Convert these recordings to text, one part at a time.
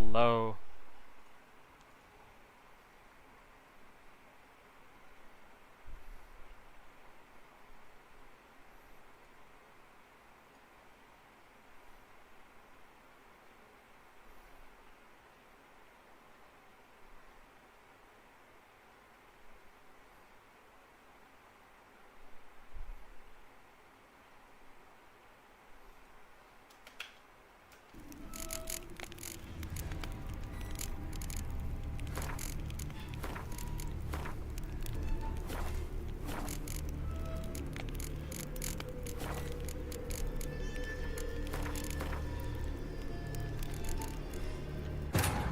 Hello.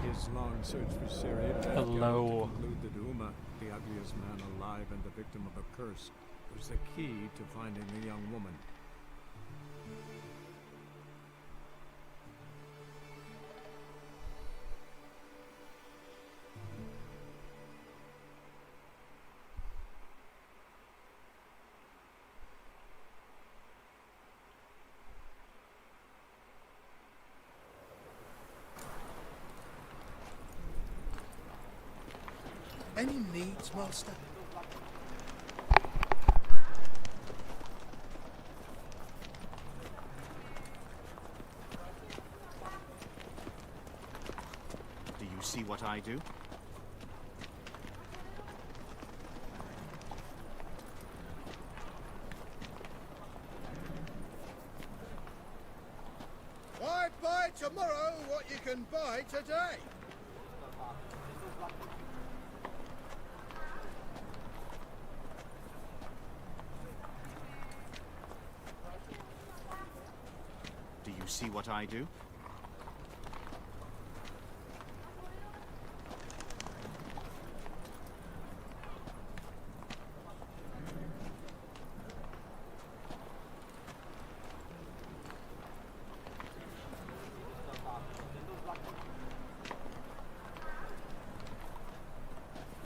His long search for Syria Hello. conclude that Uma, the ugliest man alive and the victim of a curse, was the key to finding the young woman. Any needs, Master? Do you see what I do? Why buy tomorrow what you can buy today? Do you see what I do?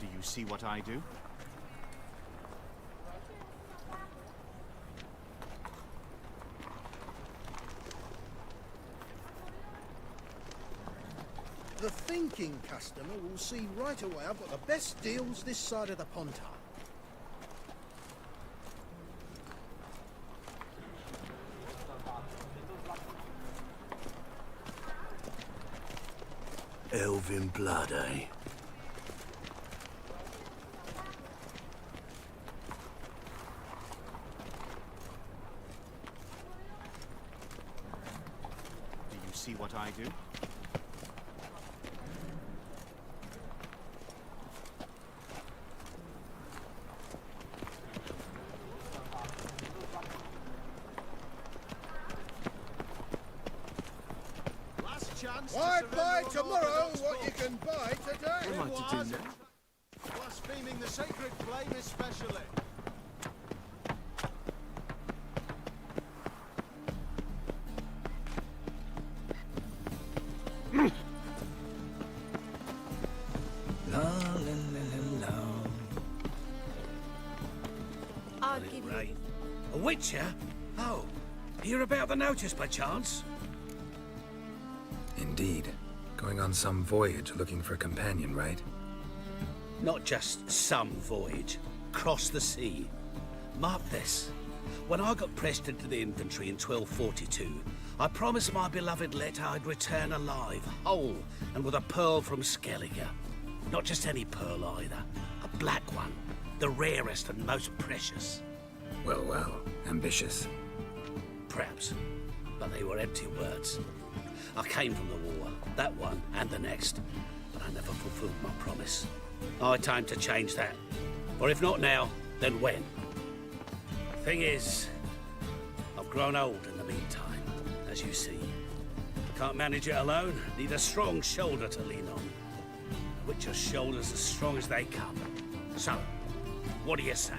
Do you see what I do? The thinking customer will see right away I've got the best deals this side of the Pontar. Elven blood, eh? Do you see what I do? Why buy tomorrow what you can buy today? What am I to do now? Blaspheming the sacred flame especially. La la la la la. I'll give you. Right. A witcher? Oh, hear about the notice by chance? Indeed. Going on some voyage looking for a companion, right? Not just some voyage. Cross the sea. Mark this. When I got pressed into the infantry in 1242, I promised my beloved Let I'd return alive, whole, and with a pearl from Skellige. Not just any pearl either. A black one. The rarest and most precious. Well, well. Ambitious. Perhaps. But they were empty words. I came from the war, that one and the next, but I never fulfilled my promise. High time to change that. Or if not now, then when? Thing is, I've grown old in the meantime, as you see. Can't manage it alone, need a strong shoulder to lean on. A witcher's shoulders as strong as they come. So, what do you say?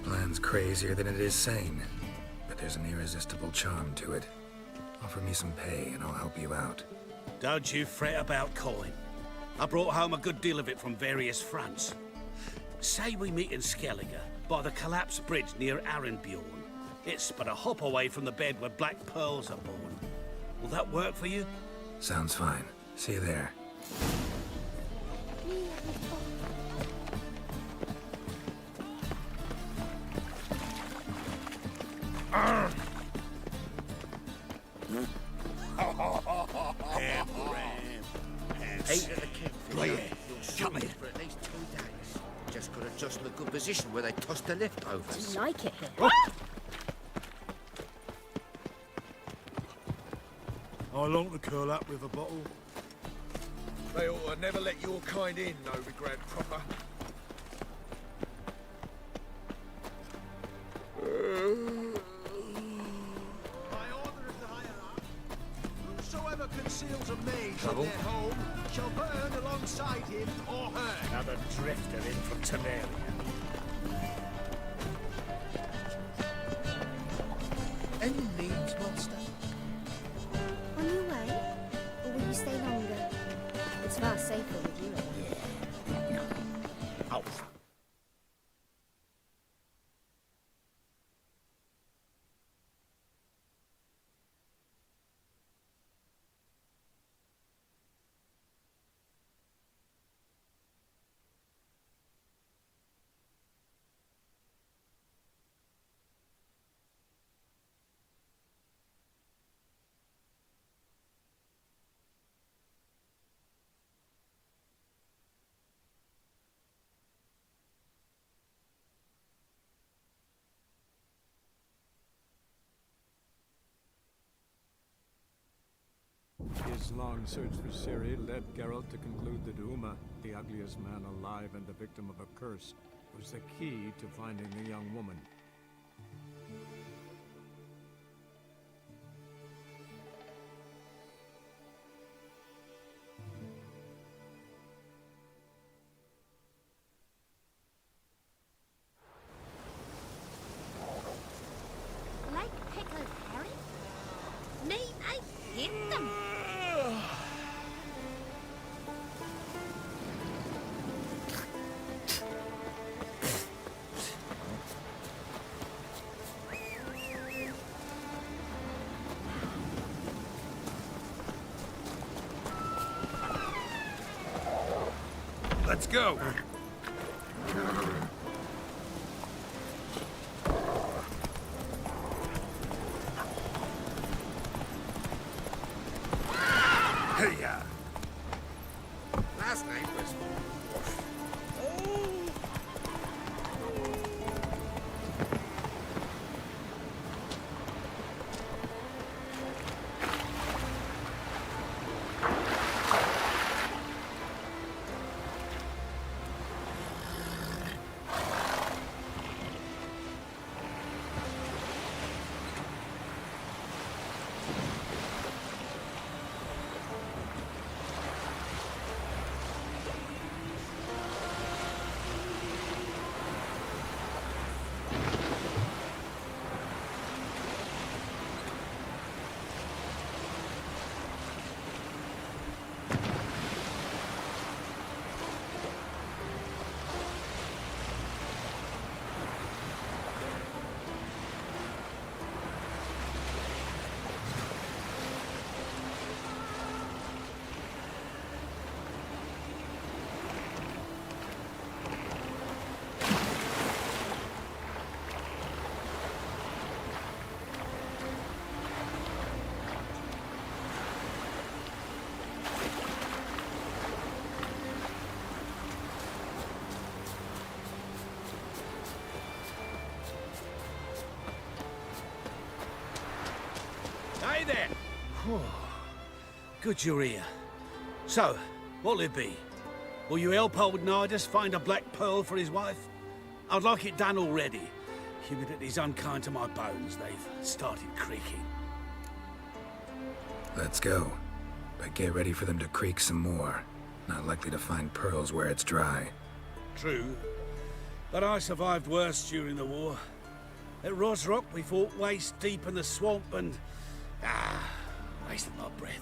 Plan's crazier than it is sane, but there's an irresistible charm to it. Offer me some pay and I'll help you out. Don't you fret about coin. I brought home a good deal of it from various fronts. Say we meet in Skellige, by the collapsed bridge near Arenbjorn. It's but a hop away from the bed where black pearls are born. Will that work for you? Sounds fine. See you there. Eight at the campfire. You'll shoot it for at least 2 days. Just got to jostle a good position where they toss the leftovers. You like it here? I long to curl up with a bottle. They ought to never let your kind in, Novi Grand Proper. By order of the hierarch, whosoever conceals a mage in their home shall burn alongside him or her. Another drifter in from Temeria. Any needs, monster? On your way? Or will you stay longer? It's far safer with you around. Oh, His long search for Ciri led Geralt to conclude that Uma, the ugliest man alive and the victim of a curse, was the key to finding the young woman. Like pickled herring? Me, I hate them. Let's go. Hey-ya. Last night was... Hey there! Good you're here. So, what'll it be? Will you help old Nidus find a black pearl for his wife? I'd like it done already. Humidity's unkind to my bones. They've started creaking. Let's go. But get ready for them to creak some more. Not likely to find pearls where it's dry. True. But I survived worse during the war. At Rosrock, we fought waist deep in the swamp and... wasted my breath.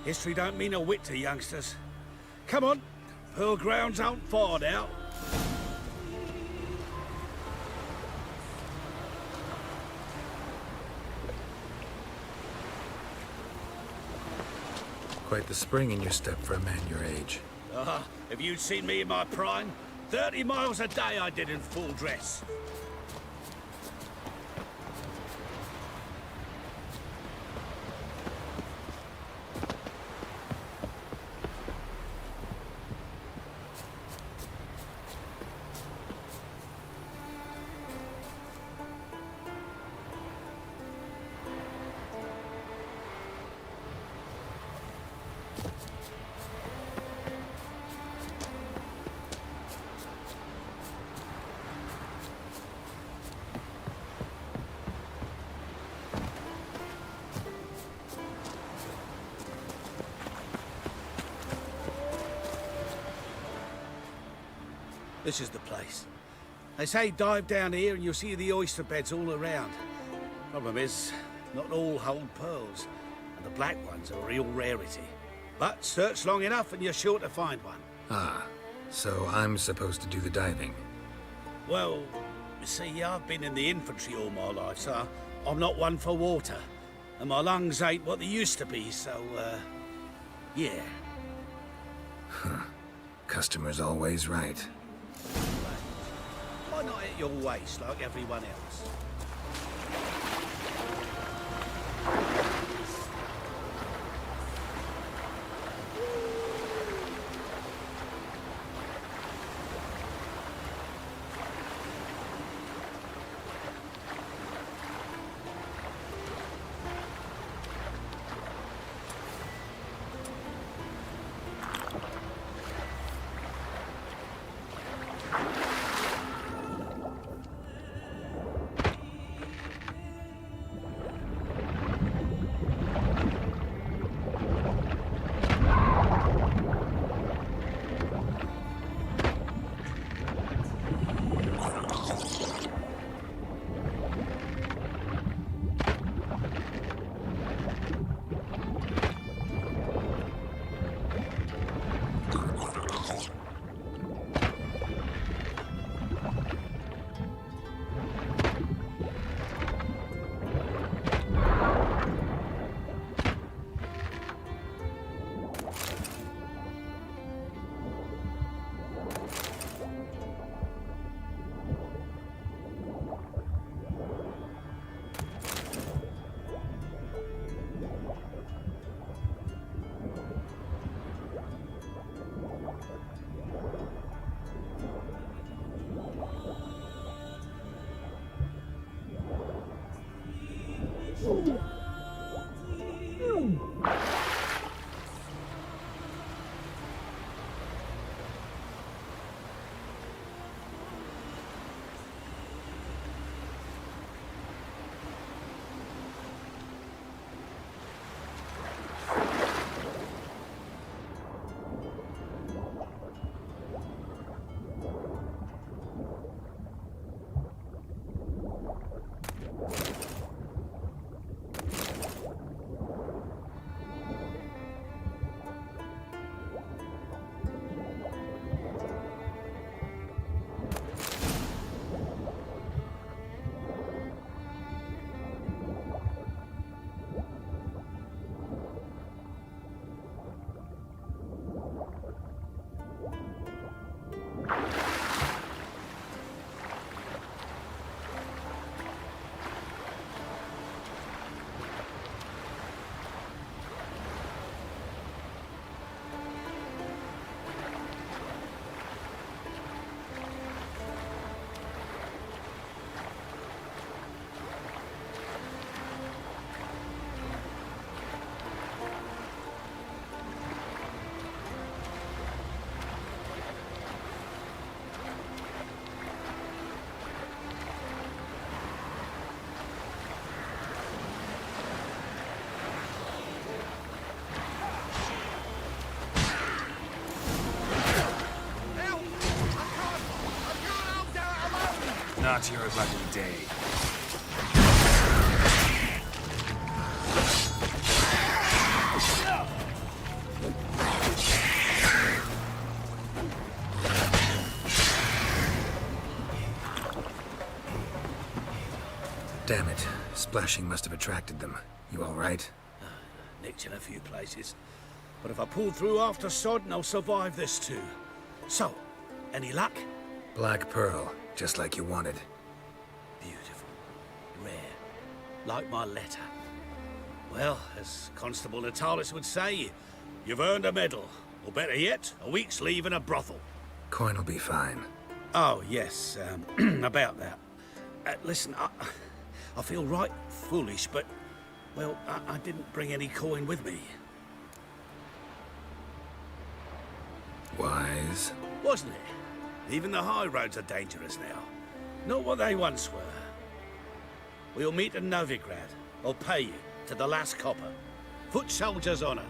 History don't mean a whit to youngsters. Come on, Pearl grounds aren't far now. Quite the spring in your step for a man your age. If you'd seen me in my prime, 30 miles a day I did in full dress. This is the place. They say dive down here and you'll see the oyster beds all around. Problem is, not all hold pearls, and the black ones are a real rarity. But search long enough and you're sure to find one. Ah, so I'm supposed to do the diving. Well, you see, I've been in the infantry all my life, so I'm not one for water. And my lungs ain't what they used to be, so, yeah. Customer's always right. Why not at your waist like everyone else? Not your lucky day. Damn it. Splashing must have attracted them. You all right? Nicked in a few places. But if I pull through after Sodden, I'll survive this too. So, any luck? Black Pearl, just like you wanted. Beautiful. Rare. Like my letter. Well, as Constable Natalis would say, you've earned a medal. Or better yet, a week's leave in a brothel. Coin will be fine. Oh, yes, about that. Listen, I feel right foolish, but, well, I didn't bring any coin with me. Wise. Wasn't it? Even the high roads are dangerous now. Not what they once were. We'll meet in Novigrad. I'll pay you to the last copper. Foot soldier's honor.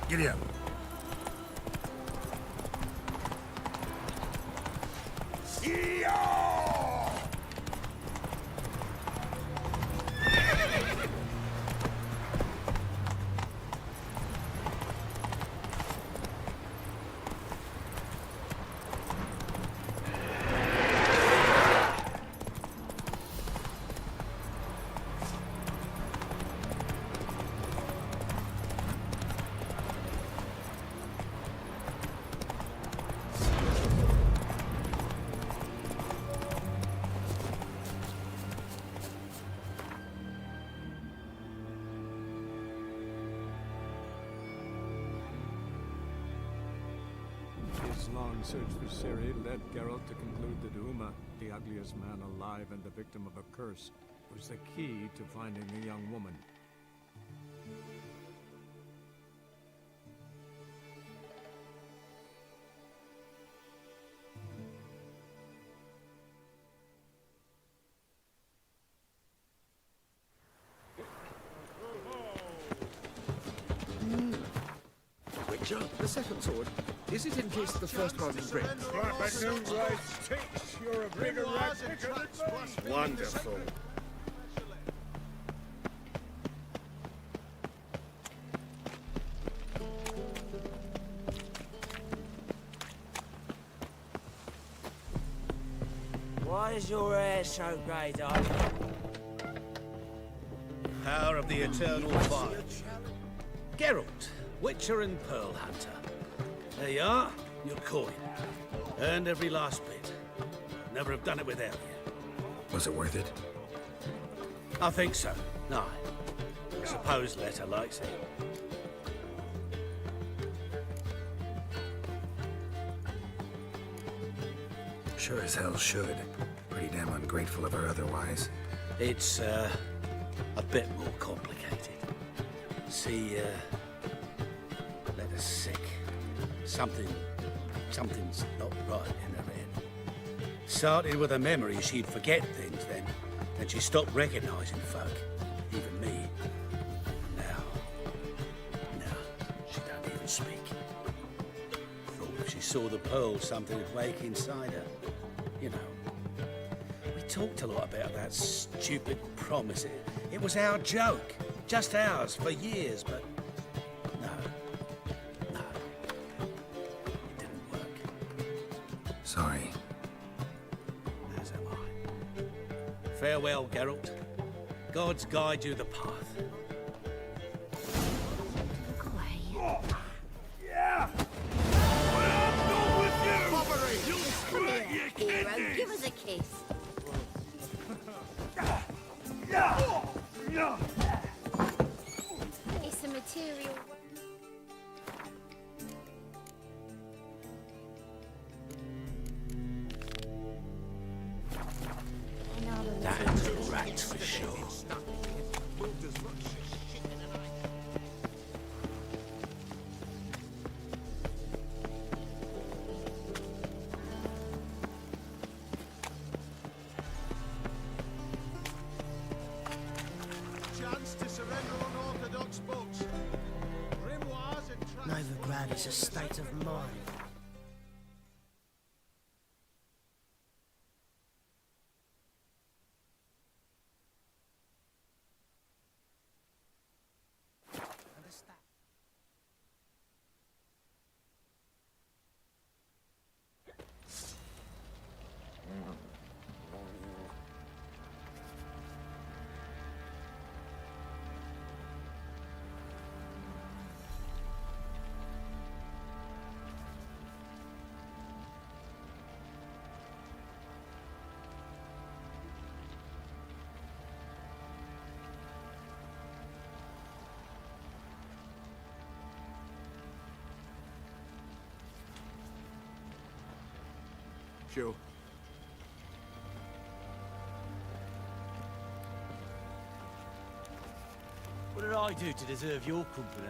Giddy up. His long search for Ciri led Geralt to conclude that Uma, the ugliest man alive and the victim of a curse, was the key to finding the young woman. Witcher, the second sword. Is it in case the first one breaks? You're a bigger rat picker than me. Wonderful. Why is your hair so grey, darling? Power of the eternal fire. Geralt, Witcher and Pearl Hunter. There you are, your coin. Earned every last bit. Never have done it without you. Was it worth it? I think so. No. I suppose Letter likes it. Sure as hell should. Pretty damn ungrateful of her otherwise. It's, a bit more complicated. See, Letter's sick. Something's not right in her head. Started with a memory she'd forget things, then she stopped recognizing folk, even me. Now, she don't even speak. Thought if she saw the pearl, something would wake inside her. You know, we talked a lot about that stupid promise. It was our joke, just ours for years, but no, it didn't work. Sorry. As am I. Farewell, Geralt. Gods guide you the path. Look away. Come here, hero. Give us a kiss. It's a material. That's a rat for sure. Chance to surrender unorthodox books. Grimoires and Novigrad is a state of mind. Sure. What did I do to deserve your company?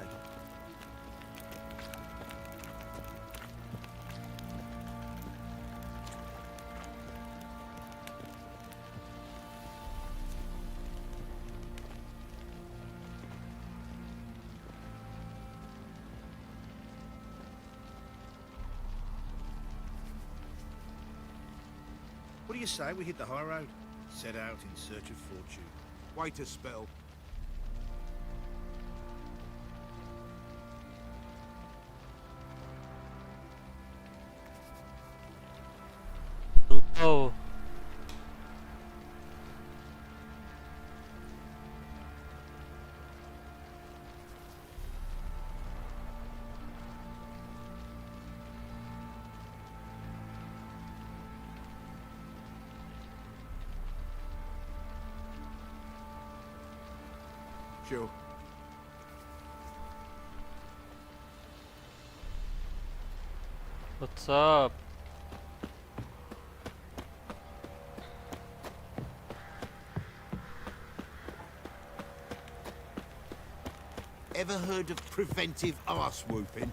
What do you say we hit the high road? Set out in search of fortune. Wait a spell. Oh. Sure. What's up? Ever heard of preventive arse whooping?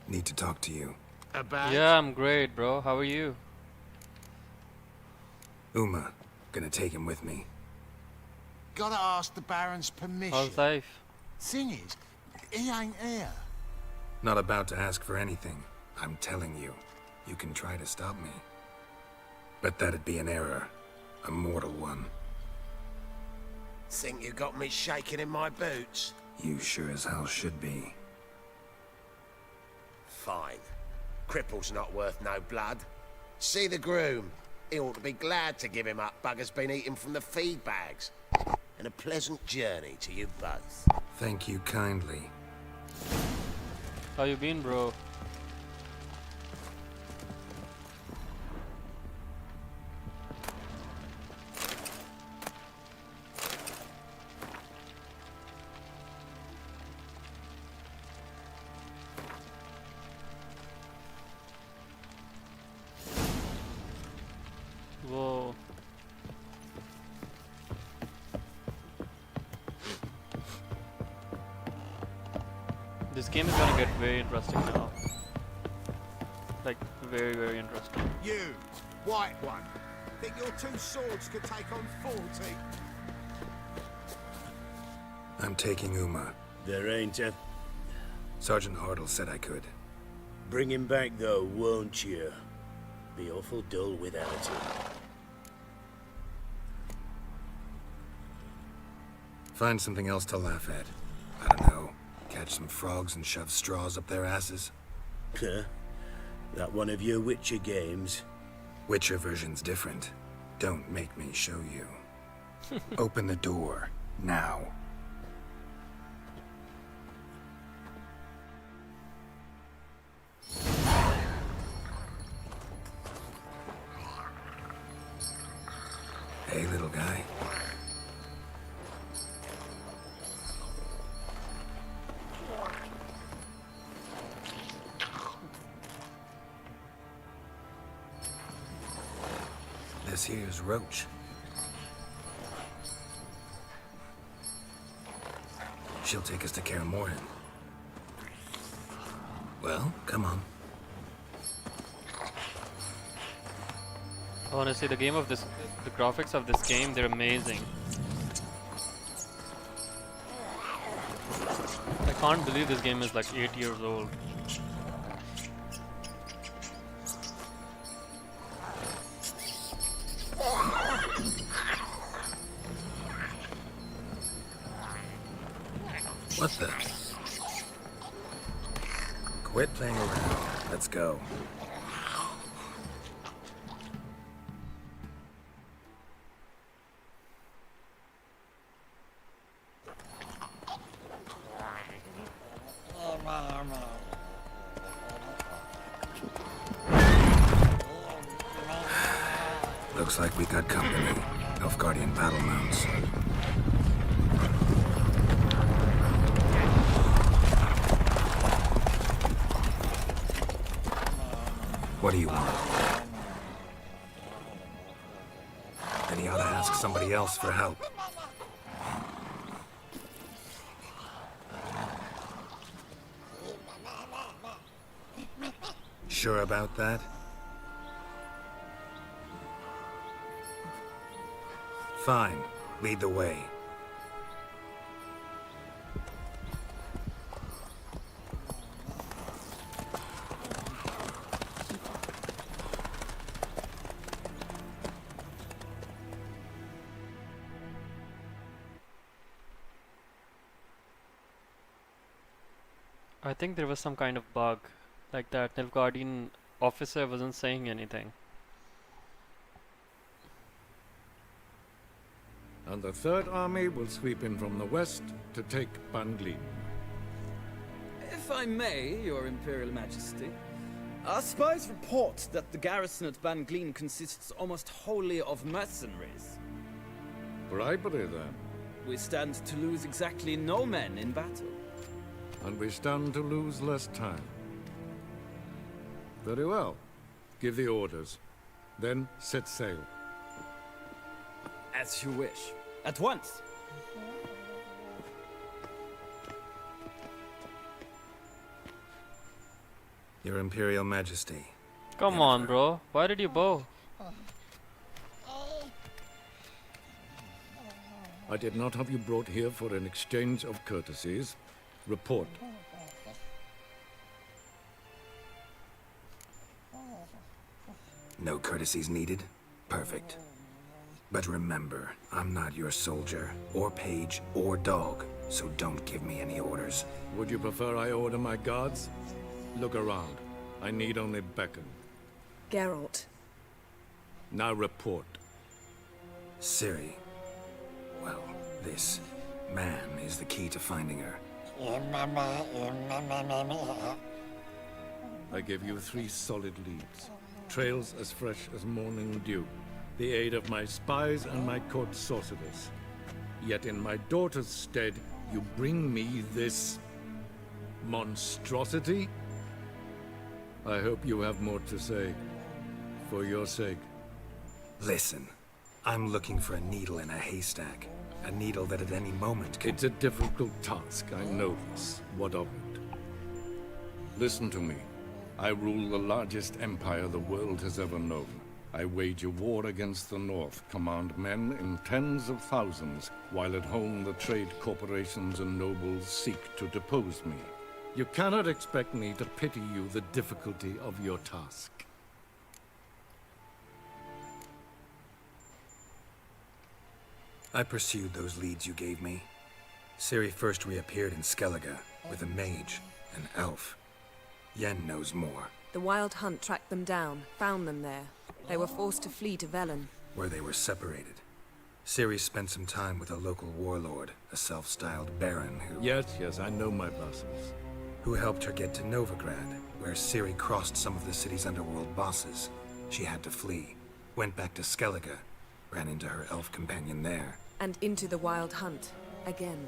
Need to talk to you. About? Yeah, I'm great, bro. How are you? Uma, gonna take him with me. Gotta ask the Baron's permission. How's life? Thing is, he ain't here. Not about to ask for anything. I'm telling you, you can try to stop me. But that'd be an error. A mortal one. Think you got me shaking in my boots? You sure as hell should be. Fine. Cripple's not worth no blood. See the groom. He ought to be glad to give him up. Bugger's been eating from the feed bags. And a pleasant journey to you both. Thank you kindly. How you been, bro? Whoa. This game is gonna get very interesting now. Like, very, very interesting. You, white one. Think your two swords could take on 40? I'm taking Uma. There ain't a... Sergeant Hartle said I could. Bring him back, though, won't you? Be awful dull without him. Find something else to laugh at. I don't know. Catch some frogs and shove straws up their asses. Huh? That one of your Witcher games? Witcher version's different. Don't make me show you. Open the door. Now. Hey, little guy. This here's Roach. She'll take us to Kaer Morhen. Well, come on. Honestly, the graphics of this game, they're amazing. I can't believe this game is like 8 years old. What the? Quit playing around. Let's go. Looks like we got company. Nilfgaardian battle mounts. What do you want? Then he ought to ask somebody else for help. Sure about that? Fine. Lead the way. I think there was some kind of bug, like that Nilfgaardian officer wasn't saying anything. And the Third Army will sweep in from the west to take Banglin. If I may, Your Imperial Majesty, our spies report that the garrison at Banglin consists almost wholly of mercenaries. Bribery, then. We stand to lose exactly no men in battle. And we stand to lose less time. Very well. Give the orders. Then set sail. As you wish. At once. Your Imperial Majesty. Come on, bro. Why did you bow? I did not have you brought here for an exchange of courtesies. Report. No courtesies needed? Perfect. But remember, I'm not your soldier, or page, or dog, so don't give me any orders. Would you prefer I order my guards? Look around. I need only beckon. Geralt. Now report. Ciri. Well, this man is the key to finding her. I give you 3 solid leads. Trails as fresh as morning dew. The aid of my spies and my court sorcerers. Yet in my daughter's stead, you bring me this monstrosity? I hope you have more to say. For your sake. Listen, I'm looking for a needle in a haystack. A needle that at any moment can... It's a difficult task, I know this. What of it? Listen to me. I rule the largest empire the world has ever known. I wage a war against the North, command men in tens of thousands, while at home the trade corporations and nobles seek to depose me. You cannot expect me to pity you the difficulty of your task. I pursued those leads you gave me. Ciri first reappeared in Skellige with a mage, an elf. Yen knows more. The Wild Hunt tracked them down, found them there. They were forced to flee to Velen. Where they were separated. Ciri spent some time with a local warlord, a self-styled baron who... Yes, I know my vassals. Who helped her get to Novigrad, where Ciri crossed some of the city's underworld bosses. She had to flee. Went back to Skellige, ran into her elf companion there. And into the Wild Hunt, again.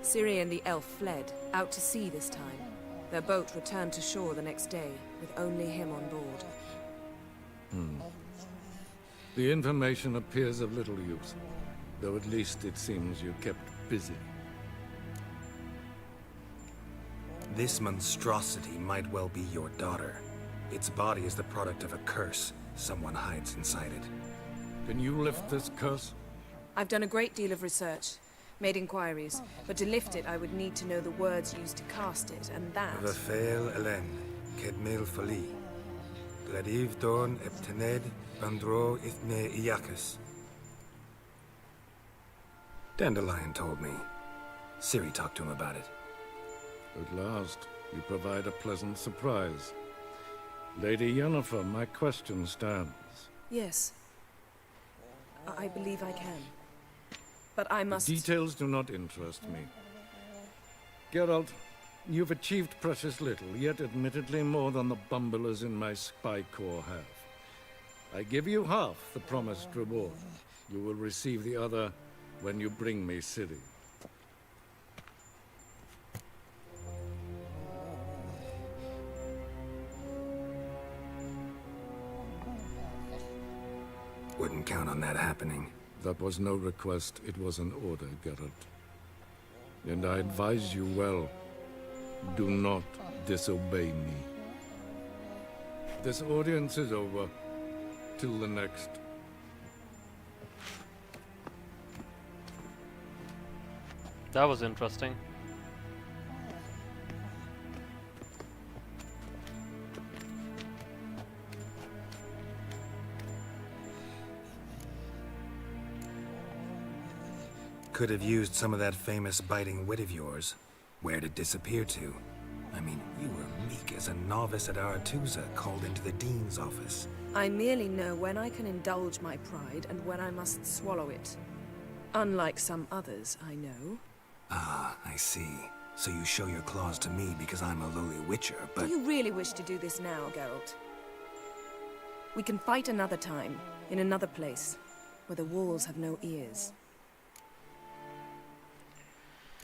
Ciri and the elf fled, out to sea this time. Their boat returned to shore the next day, with only him on board. The information appears of little use, though at least it seems you kept busy. This monstrosity might well be your daughter. Its body is the product of a curse. Someone hides inside it. Can you lift this curse? I've done a great deal of research, made inquiries, but to lift it I would need to know the words used to cast it, and that... Vafael Elen, Kedmil Fali. Gladiv Dorn Eptened, Bandro Ithne Iacus. Dandelion told me. Ciri talked to him about it. At last, you provide a pleasant surprise. Lady Yennefer, my question stands. Yes. I believe I can. But I must... The details do not interest me. Geralt, you've achieved precious little, yet admittedly more than the bumblers in my spy corps have. I give you half the promised reward. You will receive the other when you bring me Ciri. Wouldn't count on that happening. That was no request, it was an order, Geralt. And I advise you well, do not disobey me. This audience is over. Till the next. That was interesting. Could have used some of that famous biting wit of yours. Where'd it disappear to? I mean, you were meek as a novice at Aretusa called into the Dean's office. I merely know when I can indulge my pride and when I must swallow it. Unlike some others, I know. Ah, I see. So you show your claws to me because I'm a lowly witcher, but... Do you really wish to do this now, Geralt? We can fight another time, in another place, where the walls have no ears.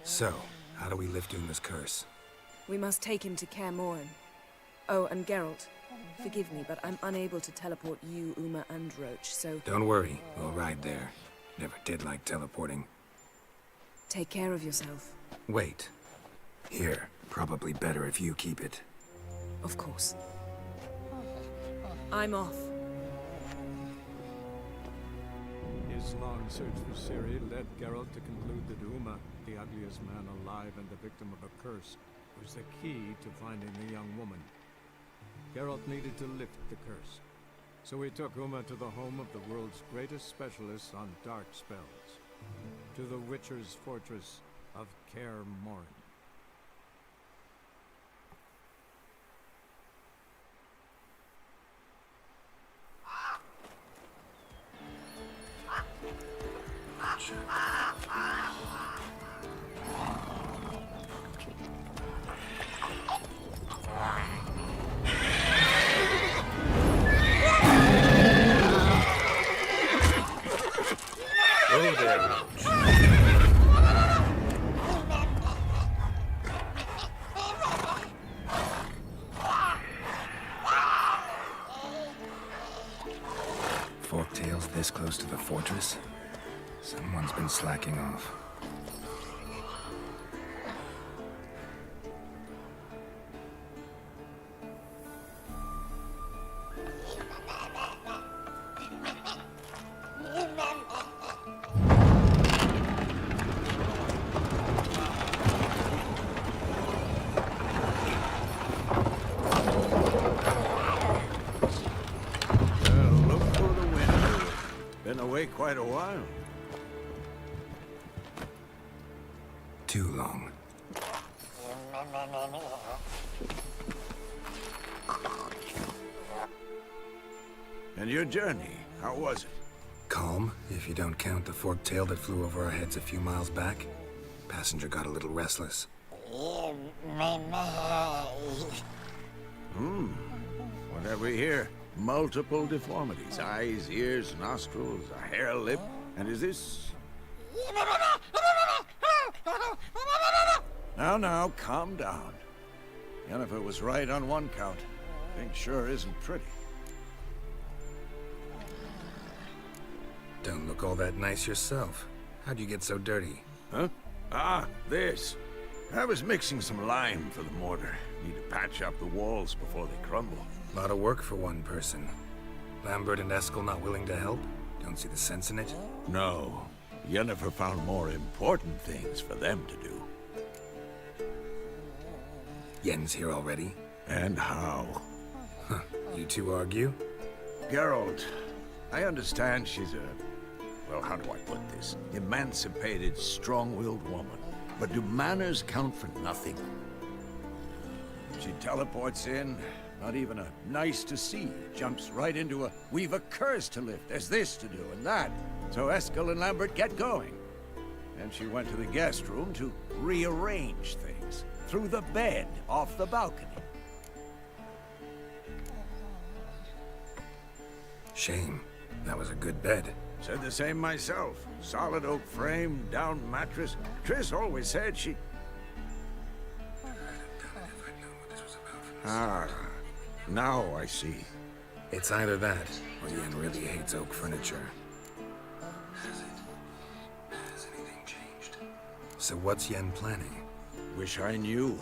So, how do we lift Uma's curse? We must take him to Kaer Morhen. Oh, and Geralt, forgive me, but I'm unable to teleport you, Uma, and Roach, so... Don't worry, we'll ride there. Never did like teleporting. Take care of yourself. Wait. Here, probably better if you keep it. Of course. I'm off. His long search for Ciri led Geralt to conclude that Uma, the ugliest man alive and the victim of a curse, was the key to finding the young woman. Geralt needed to lift the curse, so he took Uma to the home of the world's greatest specialists on dark spells, to the Witcher's fortress of Kaer Morhen. Forktails this close to the fortress? Someone's been slacking off. Quite a while. Too long. And your journey, how was it? Calm, if you don't count the forked tail that flew over our heads a few miles back. Passenger got a little restless. What have we here? Multiple deformities. Eyes, ears, nostrils, a hair lip. And is this... Now, calm down. Yennefer was right on one count. Thing sure isn't pretty. Don't look all that nice yourself. How'd you get so dirty? Huh? Ah, this. I was mixing some lime for the mortar. Need to patch up the walls before they crumble. A lot of work for one person. Lambert and Eskel not willing to help? Don't see the sense in it? No. Yennefer found more important things for them to do. Yen's here already? And how? Huh. You two argue? Geralt, I understand she's a... well, how do I put this? Emancipated, strong-willed woman. But do manners count for nothing? She teleports in, not even a nice to see, jumps right into a we've a curse to lift, there's this to do and that. So Eskel and Lambert get going. And she went to the guest room to rearrange things. Through the bed, off the balcony. Shame. That was a good bed. Said the same myself. Solid oak frame, down mattress. Triss always said she... Ah, now I see. It's either that, or Yen really hates oak furniture. Has anything changed? So what's Yen planning? Wish I knew.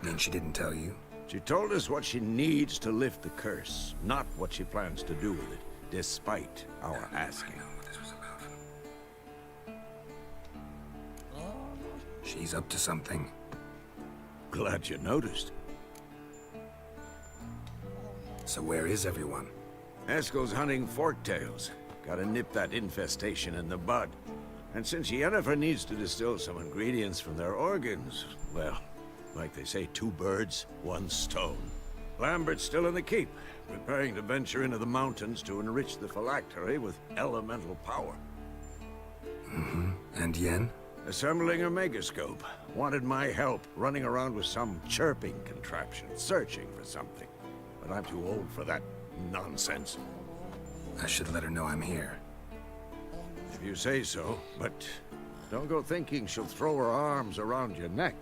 Mean she didn't tell you? She told us what she needs to lift the curse, not what she plans to do with it, despite our asking. She's up to something. Glad you noticed. So where is everyone? Eskel's hunting forktails. Gotta nip that infestation in the bud. And since Yennefer needs to distill some ingredients from their organs, well, like they say, 2 birds, 1 stone. Lambert's still in the keep, preparing to venture into the mountains to enrich the phylactery with elemental power. Mm-hmm. And Yen? Assembling a megascope. Wanted my help running around with some chirping contraption, searching for something. But I'm too old for that nonsense. I should let her know I'm here. If you say so, but don't go thinking she'll throw her arms around your neck.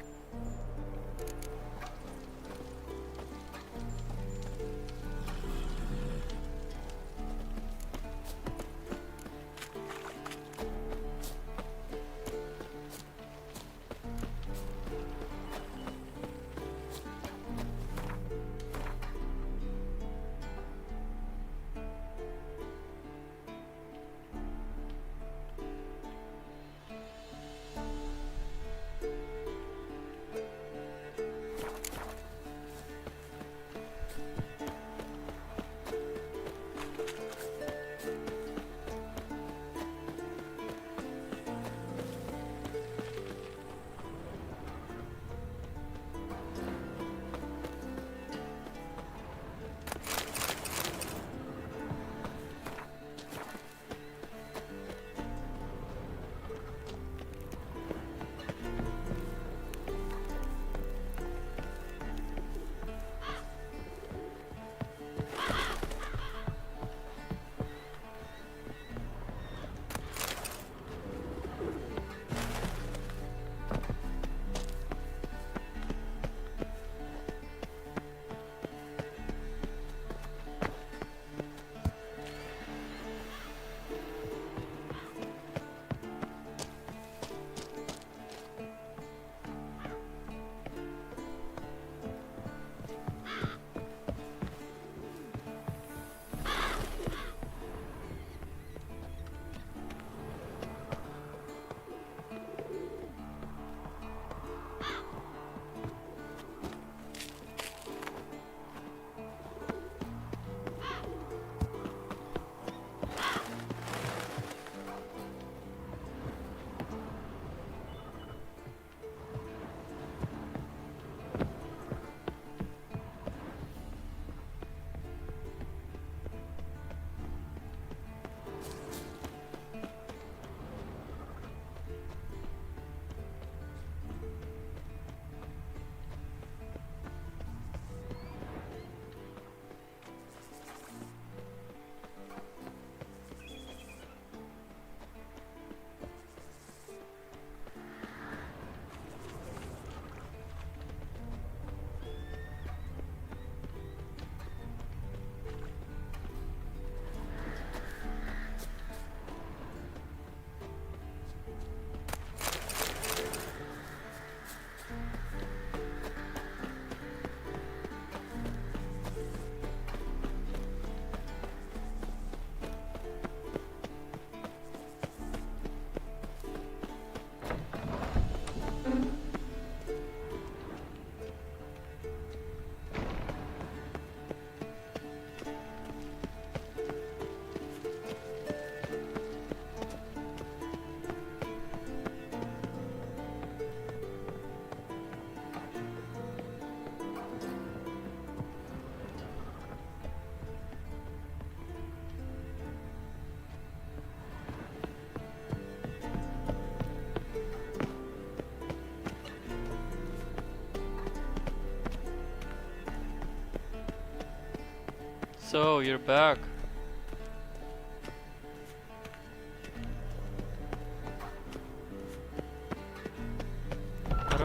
So, you're back.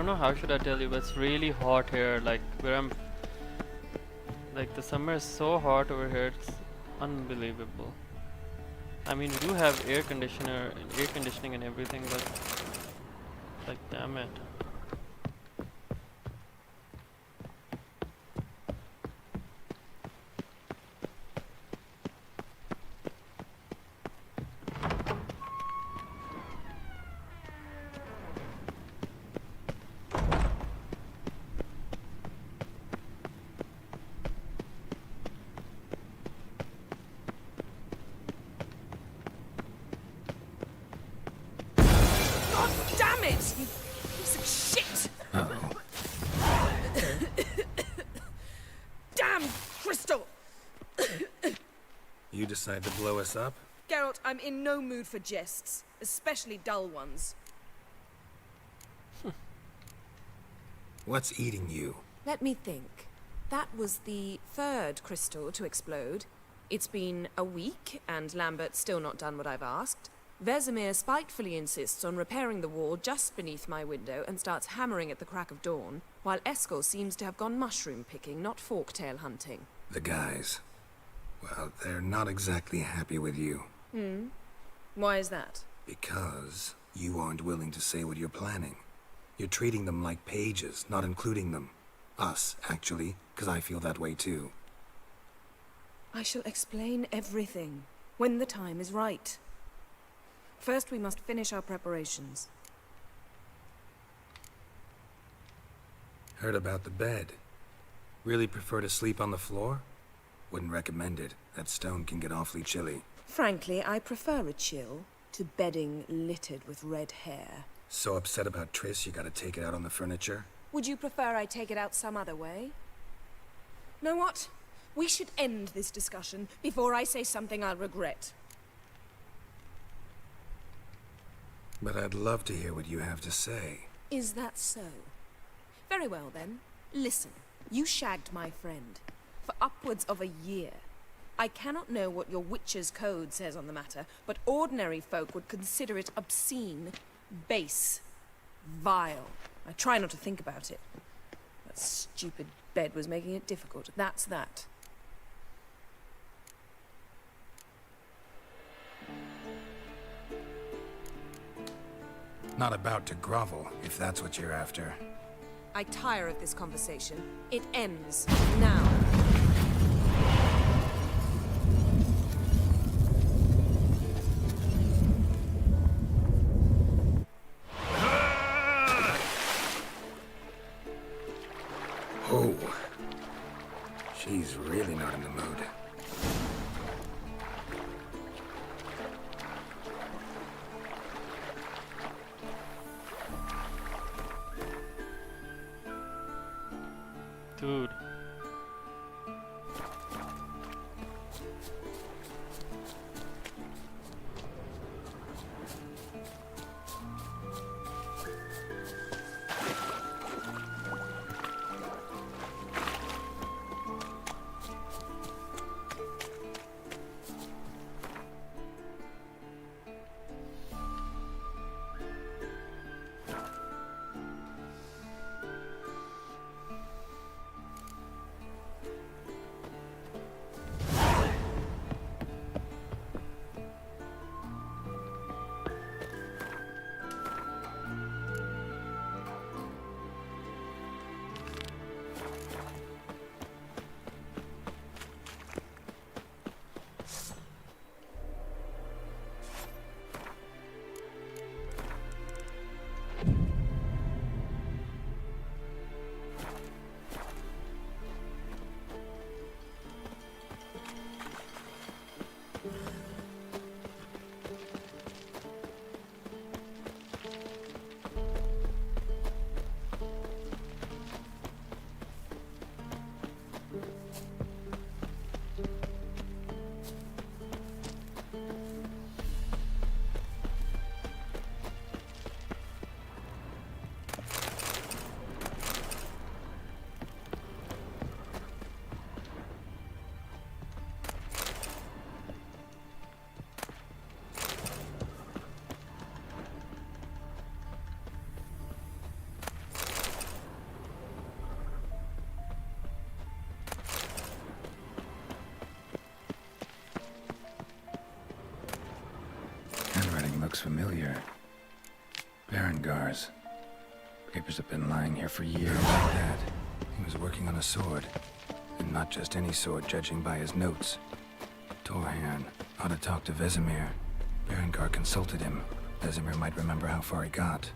don't know how should I tell you, but it's really hot here. Like where I'm, like the summer is so hot over here. It's unbelievable. I mean, we do have air conditioning and everything, but like, damn it. Damn it! You piece of shit! Damn, Crystal! You decide to blow us up? Geralt, I'm in no mood for jests, especially dull ones. What's eating you? Let me think. That was the third crystal to explode. It's been a week, and Lambert's still not done what I've asked. Vesemir spitefully insists on repairing the wall just beneath my window and starts hammering at the crack of dawn, while Eskel seems to have gone mushroom picking, not forktail hunting. The guys. Well, they're not exactly happy with you. Why is that? Because you aren't willing to say what you're planning. You're treating them like pages, not including them. Us, actually, because I feel that way too. I shall explain everything, when the time is right. First, we must finish our preparations. Heard about the bed. Really prefer to sleep on the floor? Wouldn't recommend it. That stone can get awfully chilly. Frankly, I prefer a chill to bedding littered with red hair. So upset about Triss, you gotta take it out on the furniture? Would you prefer I take it out some other way? Know what? We should end this discussion before I say something I'll regret. But I'd love to hear what you have to say. Is that so? Very well then. Listen, you shagged my friend for upwards of a year. I cannot know what your witch's code says on the matter, but ordinary folk would consider it obscene, base, vile. I try not to think about it. That stupid bed was making it difficult. That's that. Not about to grovel, if that's what you're after. I tire of this conversation. It ends now. Oh. She's really not in the mood. Dude. looks familiar. Berengar's. Papers have been lying here for years like that. He was working on a sword. And not just any sword, judging by his notes. Torhan ought to talk to Vesemir. Berengar consulted him. Vesemir might remember how far he got.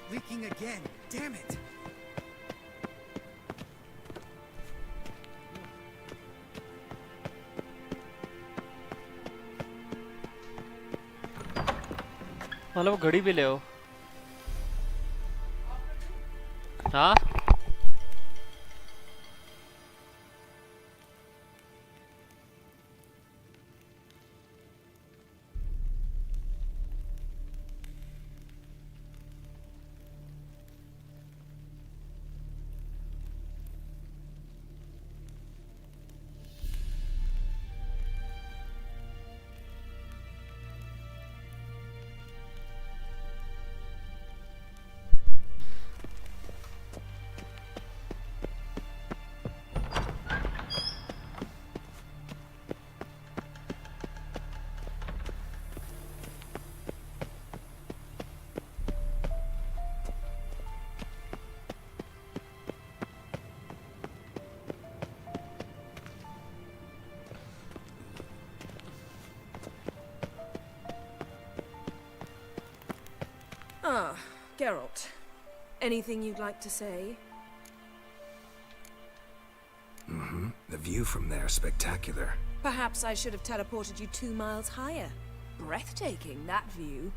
Leaking again. Damn it. मतलब वो घड़ी भी ले आओ। हाँ Ah, Geralt. Anything you'd like to say? Mm-hmm. The view from there is spectacular. Perhaps I should have teleported you 2 miles higher. Breathtaking, that view.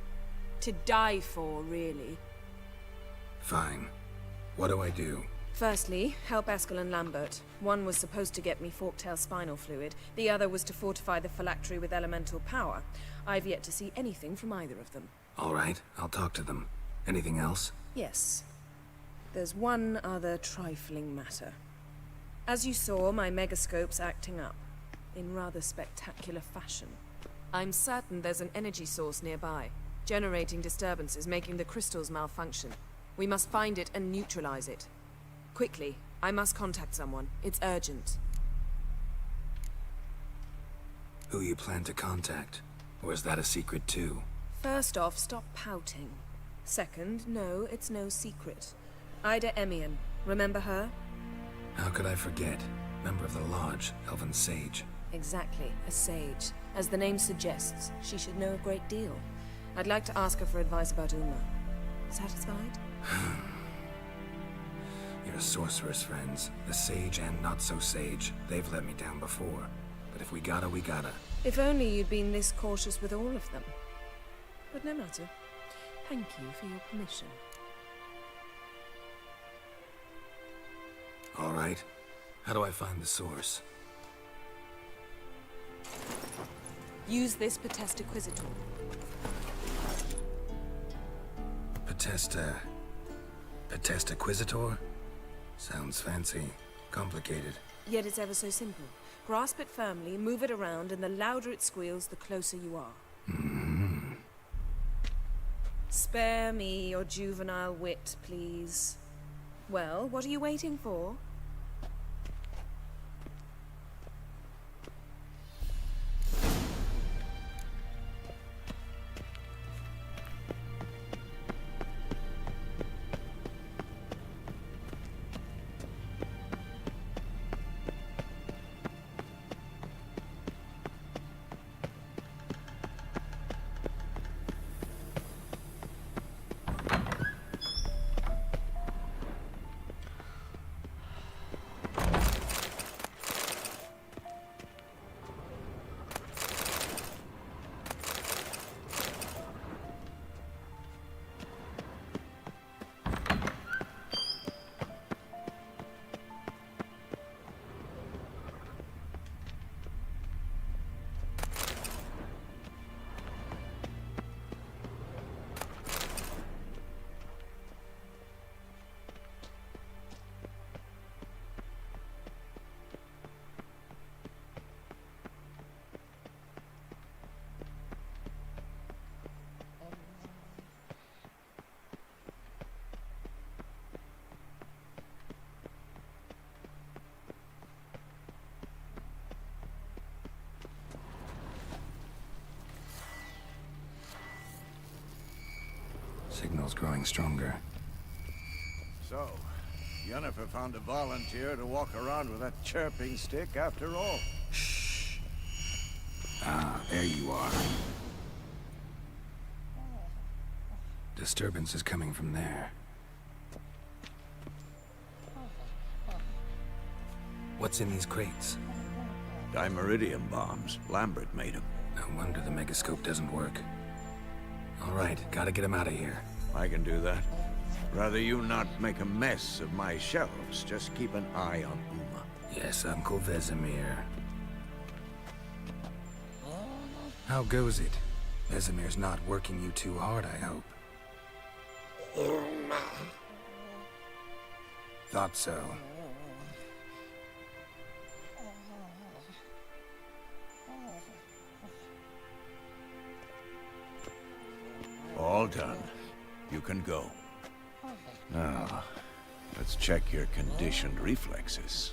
To die for, really. Fine. What do I do? Firstly, help Eskel and Lambert. One was supposed to get me forktail spinal fluid. The other was to fortify the phylactery with elemental power. I've yet to see anything from either of them. All right, I'll talk to them. Anything else? Yes. There's one other trifling matter. As you saw, my megascope's acting up. In rather spectacular fashion. I'm certain there's an energy source nearby. Generating disturbances, making the crystals malfunction. We must find it and neutralize it. Quickly, I must contact someone. It's urgent. Who you plan to contact? Or is that a secret too? First off, stop pouting. Second, no, it's no secret. Ida Emian. Remember her? How could I forget? Member of the Lodge, Elven Sage. Exactly, a sage. As the name suggests, she should know a great deal. I'd like to ask her for advice about Uma. Satisfied? Your sorceress friends, the sage and not-so-sage, they've let me down before. But if we gotta, we gotta. If only you'd been this cautious with all of them. But no matter. Thank you for your permission. All right. How do I find the source? Use this Potesta Quisitor. Potesta Quisitor? Sounds fancy. Complicated. Yet it's ever so simple. Grasp it firmly, move it around, and the louder it squeals, the closer you are. Mm-hmm. Spare me your juvenile wit, please. Well, what are you waiting for? Signal's growing stronger. So, Yennefer found a volunteer to walk around with that chirping stick after all. Shh. Ah, there you are. Disturbance is coming from there. What's in these crates? Dimeridium bombs. Lambert made them. No wonder the megascope doesn't work. All right, gotta get him out of here. I can do that. Rather you not make a mess of my shelves. Just keep an eye on Uma. Yes, Uncle Vesemir. How goes it? Vesemir's not working you too hard, I hope. Uma. Thought so. All done. You can go. Now, let's check your conditioned reflexes.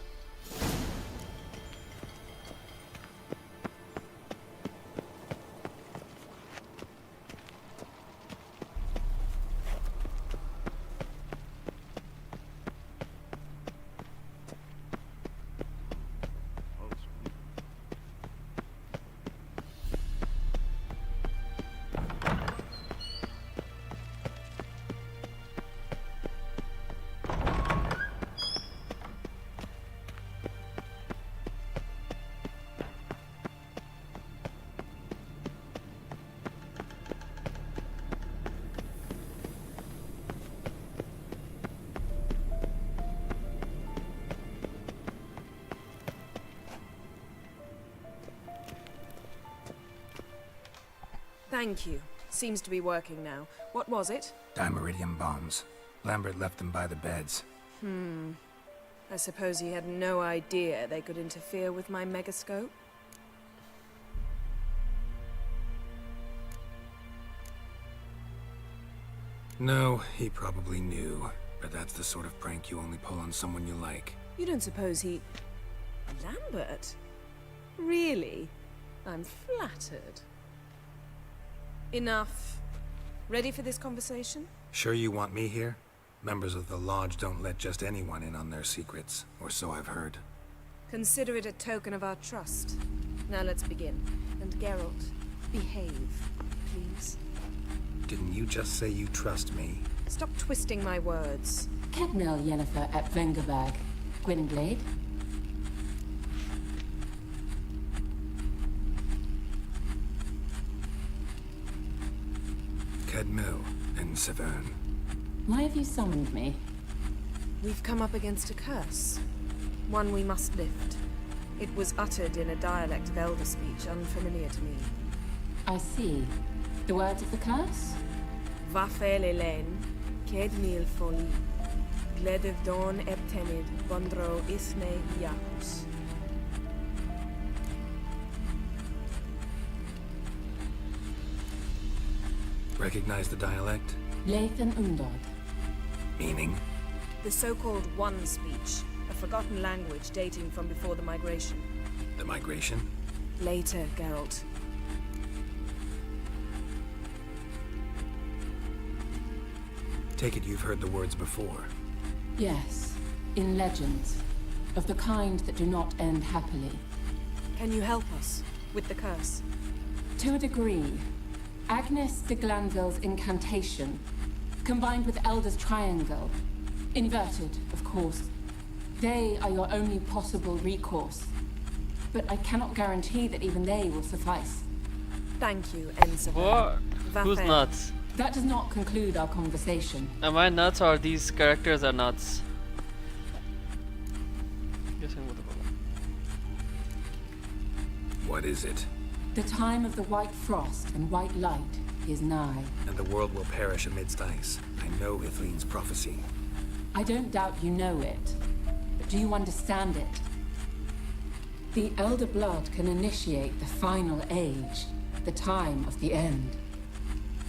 Thank you. Seems to be working now. What was it? Dimeridium bombs. Lambert left them by the beds. I suppose he had no idea they could interfere with my megascope? No, he probably knew. But that's the sort of prank you only pull on someone you like. You don't suppose he... Lambert? Really? I'm flattered. Enough. Ready for this conversation? Sure you want me here? Members of the Lodge don't let just anyone in on their secrets, or so I've heard. Consider it a token of our trust. Now let's begin. And Geralt, behave, please. Didn't you just say you trust me? Stop twisting my words. Cadmel Yennefer at Vengerberg. Gwynblade? Cadmel and Severn. Why have you summoned me? We've come up against a curse. One we must lift. It was uttered in a dialect of Elder speech unfamiliar to me. I see. The words of the curse? Vafel Elaine, Ked Nil Foli, Gledev Dawn Eptenid, Bondro Isne Yahus. Recognize the dialect? Lathan Undod. Meaning? The so-called One speech, a forgotten language dating from before the migration. The migration? Later, Geralt. Take it you've heard the words before. Yes, in legends. Of the kind that do not end happily. Can you help us with the curse? To a degree. Agnes de Glanville's incantation, combined with Elder's triangle, inverted, of course. They are your only possible recourse. But I cannot guarantee that even they will suffice. Thank you, Enzo. What? Who's nuts? That does not conclude our conversation. Am I nuts or these characters are nuts? What is it? The time of the white frost and white light is nigh. And the world will perish amidst ice. I know Ithleen's prophecy. I don't doubt you know it. But do you understand it? The Elder Blood can initiate the final age, the time of the end.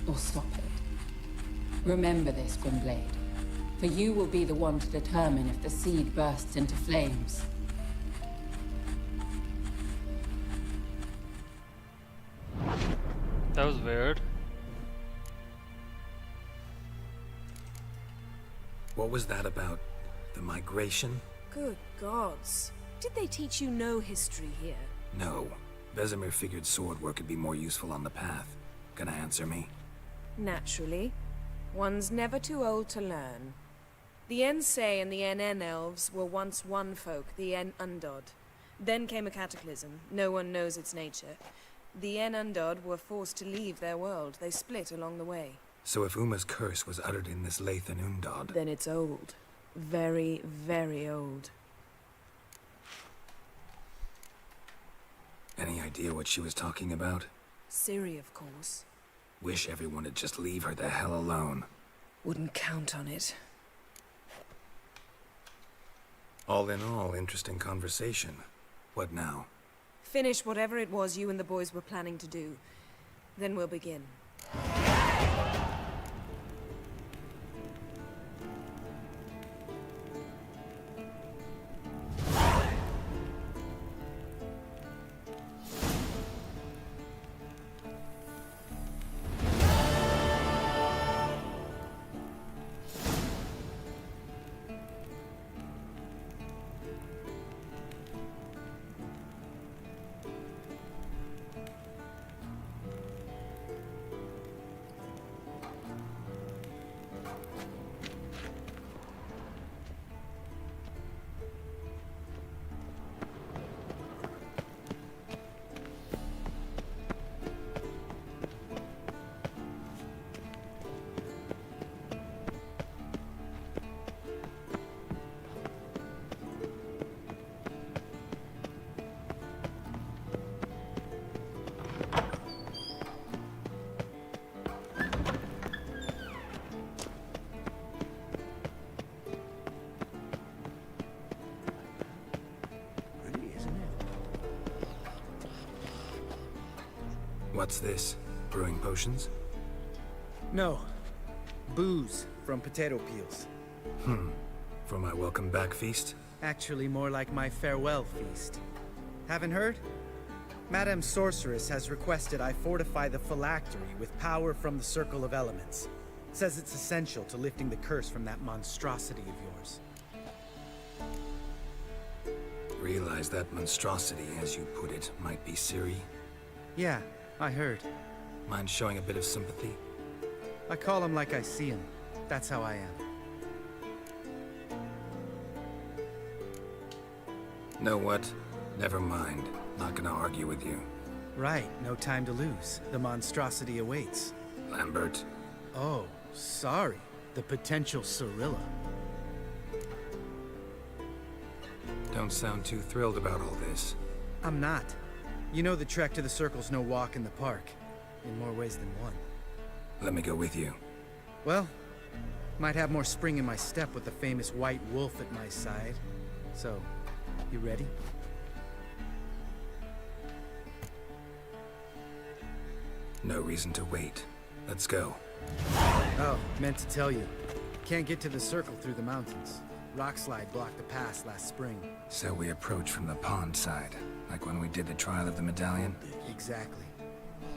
Or stop it. Remember this, Gwynblade. For you will be the one to determine if the seed bursts into flames. That was weird. What was that about? The migration? Good gods. Did they teach you no history here? No. Vesemir figured sword work would be more useful on the path. Gonna answer me? Naturally. One's never too old to learn. The Ensei and the NN elves were once one folk, the En Undod. Then came a cataclysm. No one knows its nature. The En Undod were forced to leave their world. They split along the way. So if Uma's curse was uttered in this Lathan Undod... Then it's old. Very, very old. Any idea what she was talking about? Ciri, of course. Wish everyone would just leave her the hell alone. Wouldn't count on it. All in all, interesting conversation. What now? Finish whatever it was you and the boys were planning to do. Then we'll begin. What's this? Brewing potions? No. Booze from potato peels. For my welcome back feast? Actually, more like my farewell feast. Haven't heard? Madame Sorceress has requested I fortify the phylactery with power from the Circle of Elements. Says it's essential to lifting the curse from that monstrosity of yours. Realize that monstrosity, as you put it, might be Ciri? Yeah, I heard. Mind showing a bit of sympathy? I call him like I see him. That's how I am. Know what? Never mind. Not gonna argue with you. Right, no time to lose. The monstrosity awaits. Lambert. Oh, sorry. The potential Cirilla. Don't sound too thrilled about all this. I'm not. You know the trek to the Circle's no walk in the park. In more ways than one. Let me go with you. Well, might have more spring in my step with the famous white wolf at my side. So, you ready? No reason to wait. Let's go. Oh, meant to tell you. Can't get to the Circle through the mountains. Rockslide blocked the pass last spring. So we approach from the pond side, like when we did the trial of the medallion? Exactly.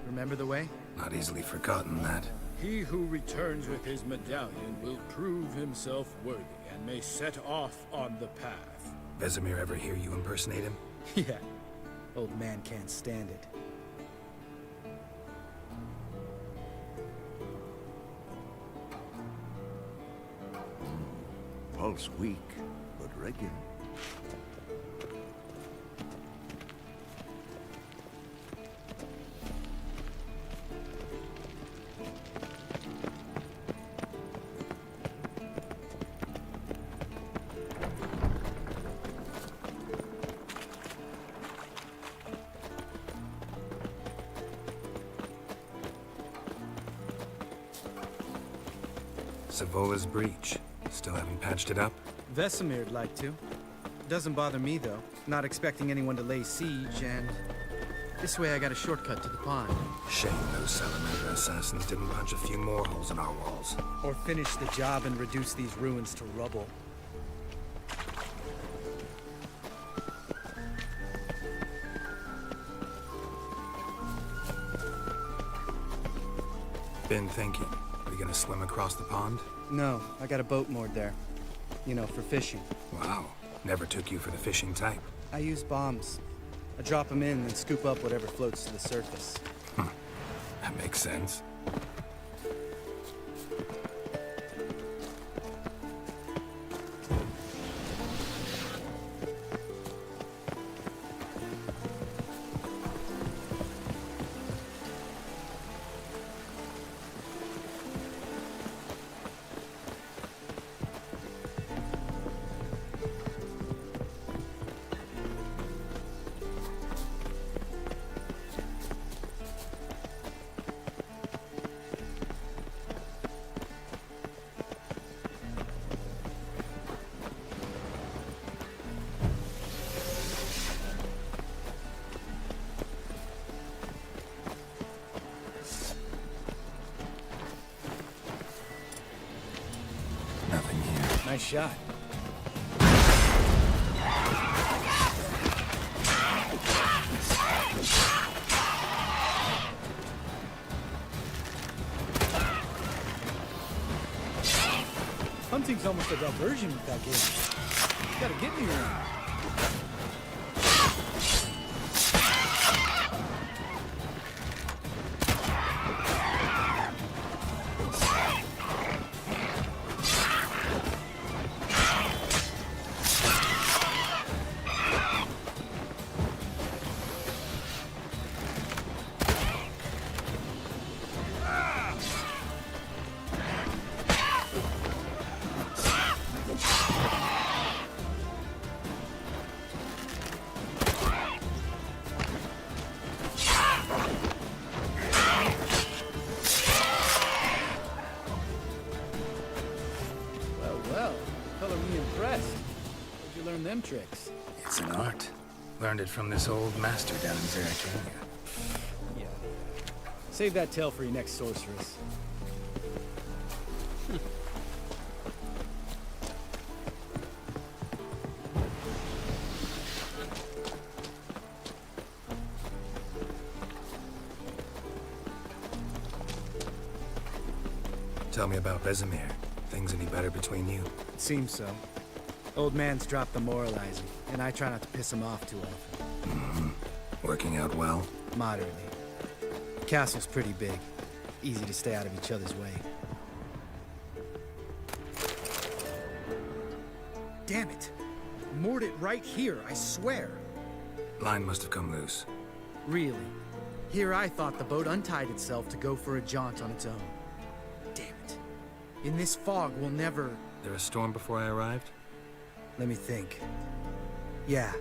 Remember the way? Not easily forgotten, that. He who returns with his medallion will prove himself worthy and may set off on the path. Vesemir ever hear you impersonate him? Yeah. Old man can't stand it. Pulse weak, but regular. Savola's breach. Still haven't patched it up? Vesemir'd like to. Doesn't bother me, though. Not expecting anyone to lay siege, and... this way I got a shortcut to the pond. Shame those salamander assassins didn't punch a few more holes in our walls. Or finish the job and reduce these ruins to rubble. Been thinking. We gonna swim across the pond? No, I got a boat moored there. You know, for fishing. Wow. Never took you for the fishing type. I use bombs. I drop them in and scoop up whatever floats to the surface. That makes sense. Nothing here. Nice shot. Hunting's almost a diversion with that game. You gotta get me around. Them tricks. It's an art. Learned it from this old master down in Zeracania. Yeah. Save that tale for your next sorceress. Tell me about Vesemir. Things any better between you? It seems so. Old man's dropped the moralizing, and I try not to piss him off too often. Working out well? Moderately. Castle's pretty big. Easy to stay out of each other's way. Damn it! Moored it right here, I swear! Line must have come loose. Really? Here I thought the boat untied itself to go for a jaunt on its own. Damn it. In this fog, we'll never... There a storm before I arrived? Let me think. Yeah,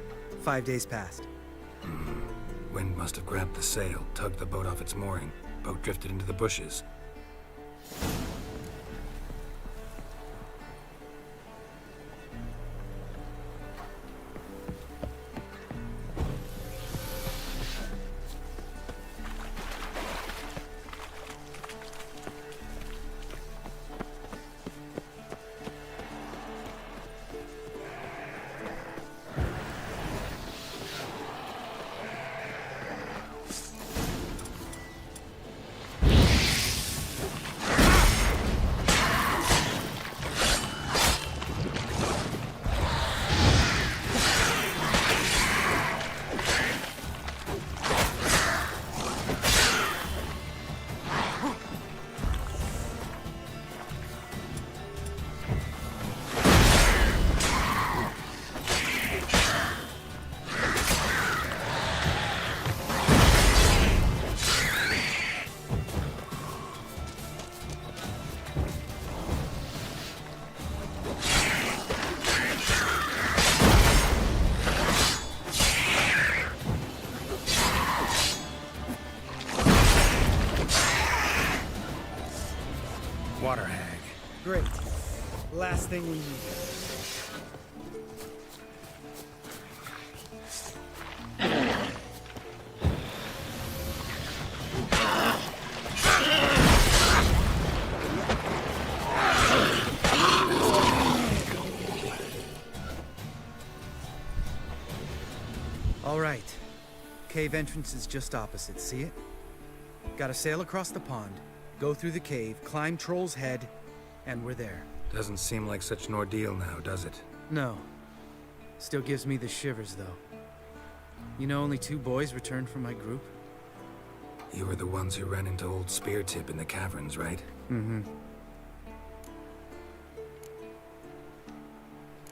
5 days passed. Wind must have grabbed the sail, tugged the boat off its mooring. Boat drifted into the bushes. Water hag. Great. Last thing we need. All right. Cave entrance is just opposite, see it? Gotta sail across the pond, go through the cave, climb Troll's Head, and we're there. Doesn't seem like such an ordeal now, does it? No. Still gives me the shivers, though. You know, only 2 boys returned from my group. You were the ones who ran into old Speartip in the caverns, right? Mm-hmm.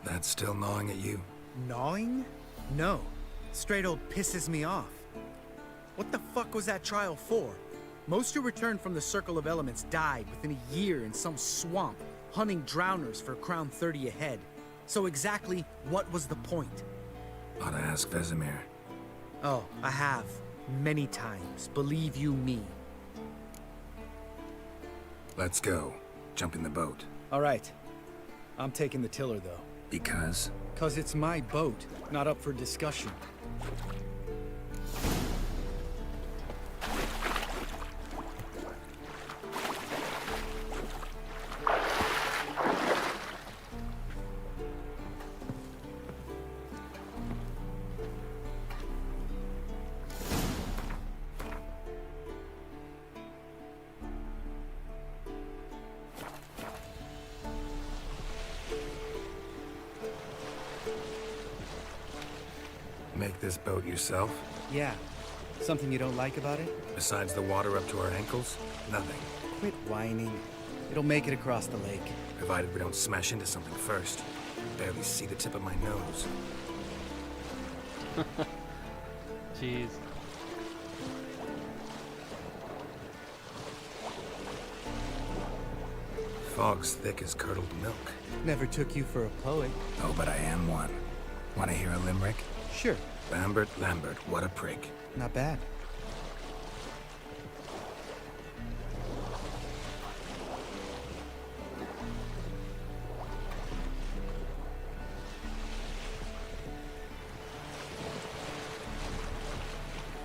That's still gnawing at you? Gnawing? No. Straight old pisses me off. What the fuck was that trial for? Most who returned from the Circle of Elements died within a year in some swamp, hunting drowners for Crown 30 a head. So exactly what was the point? Ought to ask Vesemir. Oh, I have. Many times. Believe you me. Let's go. Jump in the boat. All right. I'm taking the tiller, though. Because? 'Cause it's my boat, not up for discussion. Make this boat yourself? Yeah. Something you don't like about it? Besides the water up to our ankles? Nothing. Quit whining. It'll make it across the lake. Provided we don't smash into something first. Barely see the tip of my nose. Jeez. Fog's thick as curdled milk. Never took you for a poet. Oh, but I am one. Want to hear a limerick? Sure. Lambert, Lambert, what a prick. Not bad.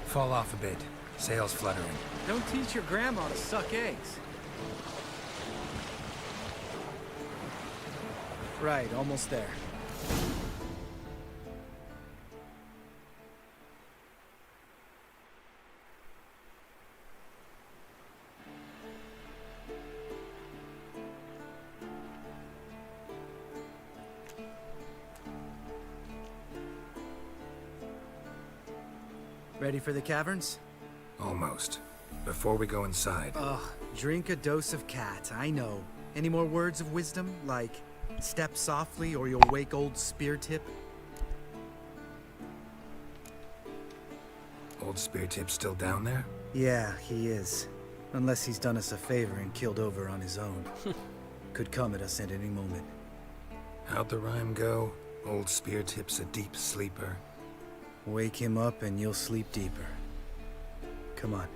Fall off a bit. Sails fluttering. Don't teach your grandma to suck eggs. Right, almost there. Ready for the caverns? Almost. Before we go inside. Ugh, drink a dose of cat, I know. Any more words of wisdom, like step softly or you'll wake old Speartip? Old Speartip's still down there? Yeah, he is. Unless he's done us a favor and killed over on his own. Could come at us at any moment. How'd the rhyme go? Old Speartip's a deep sleeper. Wake him up and you'll sleep deeper. Come on.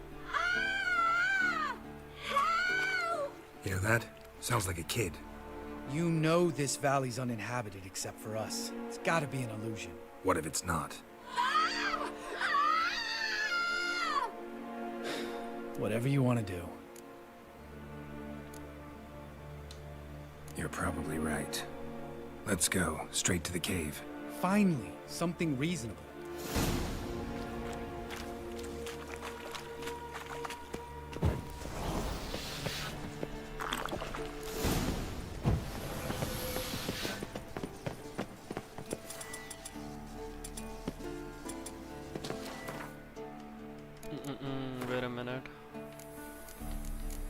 Hear that? Sounds like a kid. You know this valley's uninhabited except for us. It's gotta be an illusion. What if it's not? Whatever you want to do. You're probably right. Let's go, straight to the cave. Finally, something reasonable. Wait a minute.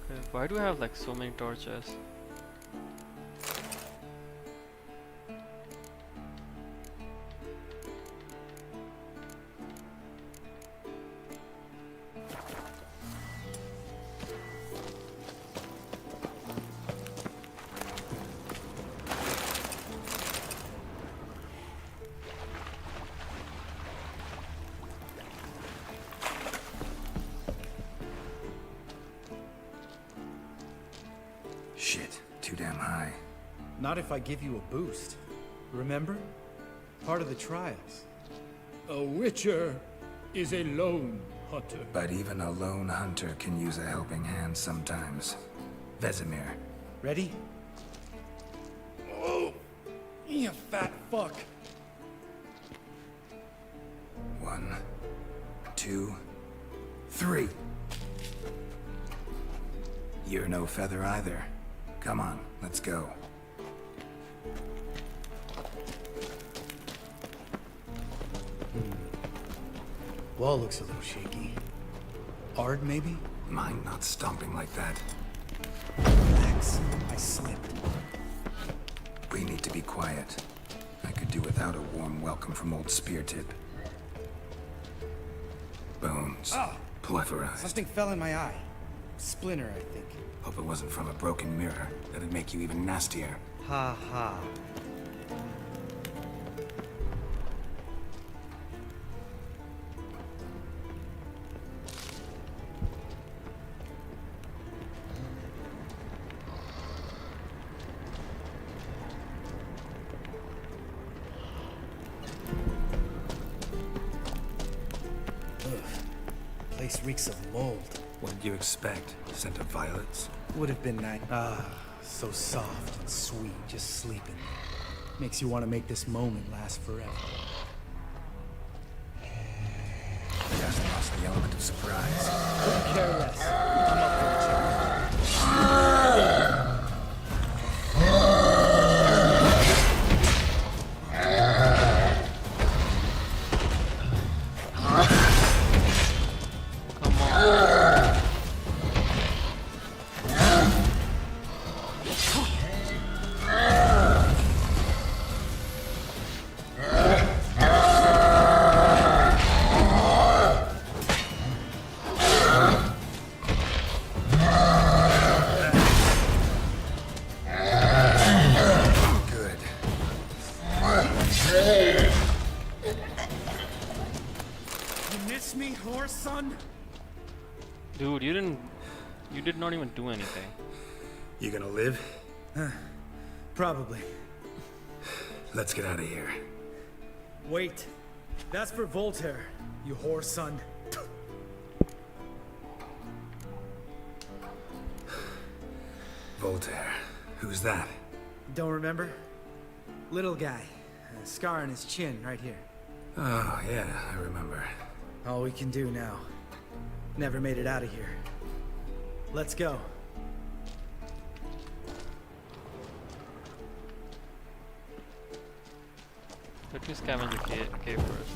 Okay, why do I have like so many torches? Shit, too damn high. Not if I give you a boost. Remember? Part of the trials. A witcher is a lone hunter. But even a lone hunter can use a helping hand sometimes. Vesemir. Ready? Oh, you fat fuck. 1, 2, 3. You're no feather either. Come on, let's go. Wall looks a little shaky. Hard, maybe? Mind not stomping like that. Relax. I slipped. We need to be quiet. I could do without a warm welcome from old Spear Tip. Bones. Pulverized. Something fell in my eye. Splinter, I think. Hope it wasn't from a broken mirror. That'd make you even nastier. Ha ha. Place reeks of mold. What did you expect? Scent of violets? Would have been nice. So soft and sweet, just sleeping. Makes you want to make this moment last forever. Just lost the element of surprise. Couldn't care less. I'm up for the Dude, you did not even do anything. You gonna live? Probably. Let's get out of here. Wait. That's for Voltaire, you whore son. Voltaire. Who's that? Don't remember? Little guy. A scar on his chin, right here. Oh, yeah, I remember. All we can do now. Never made it out of here. Let's go. Let me scavenge the cave first.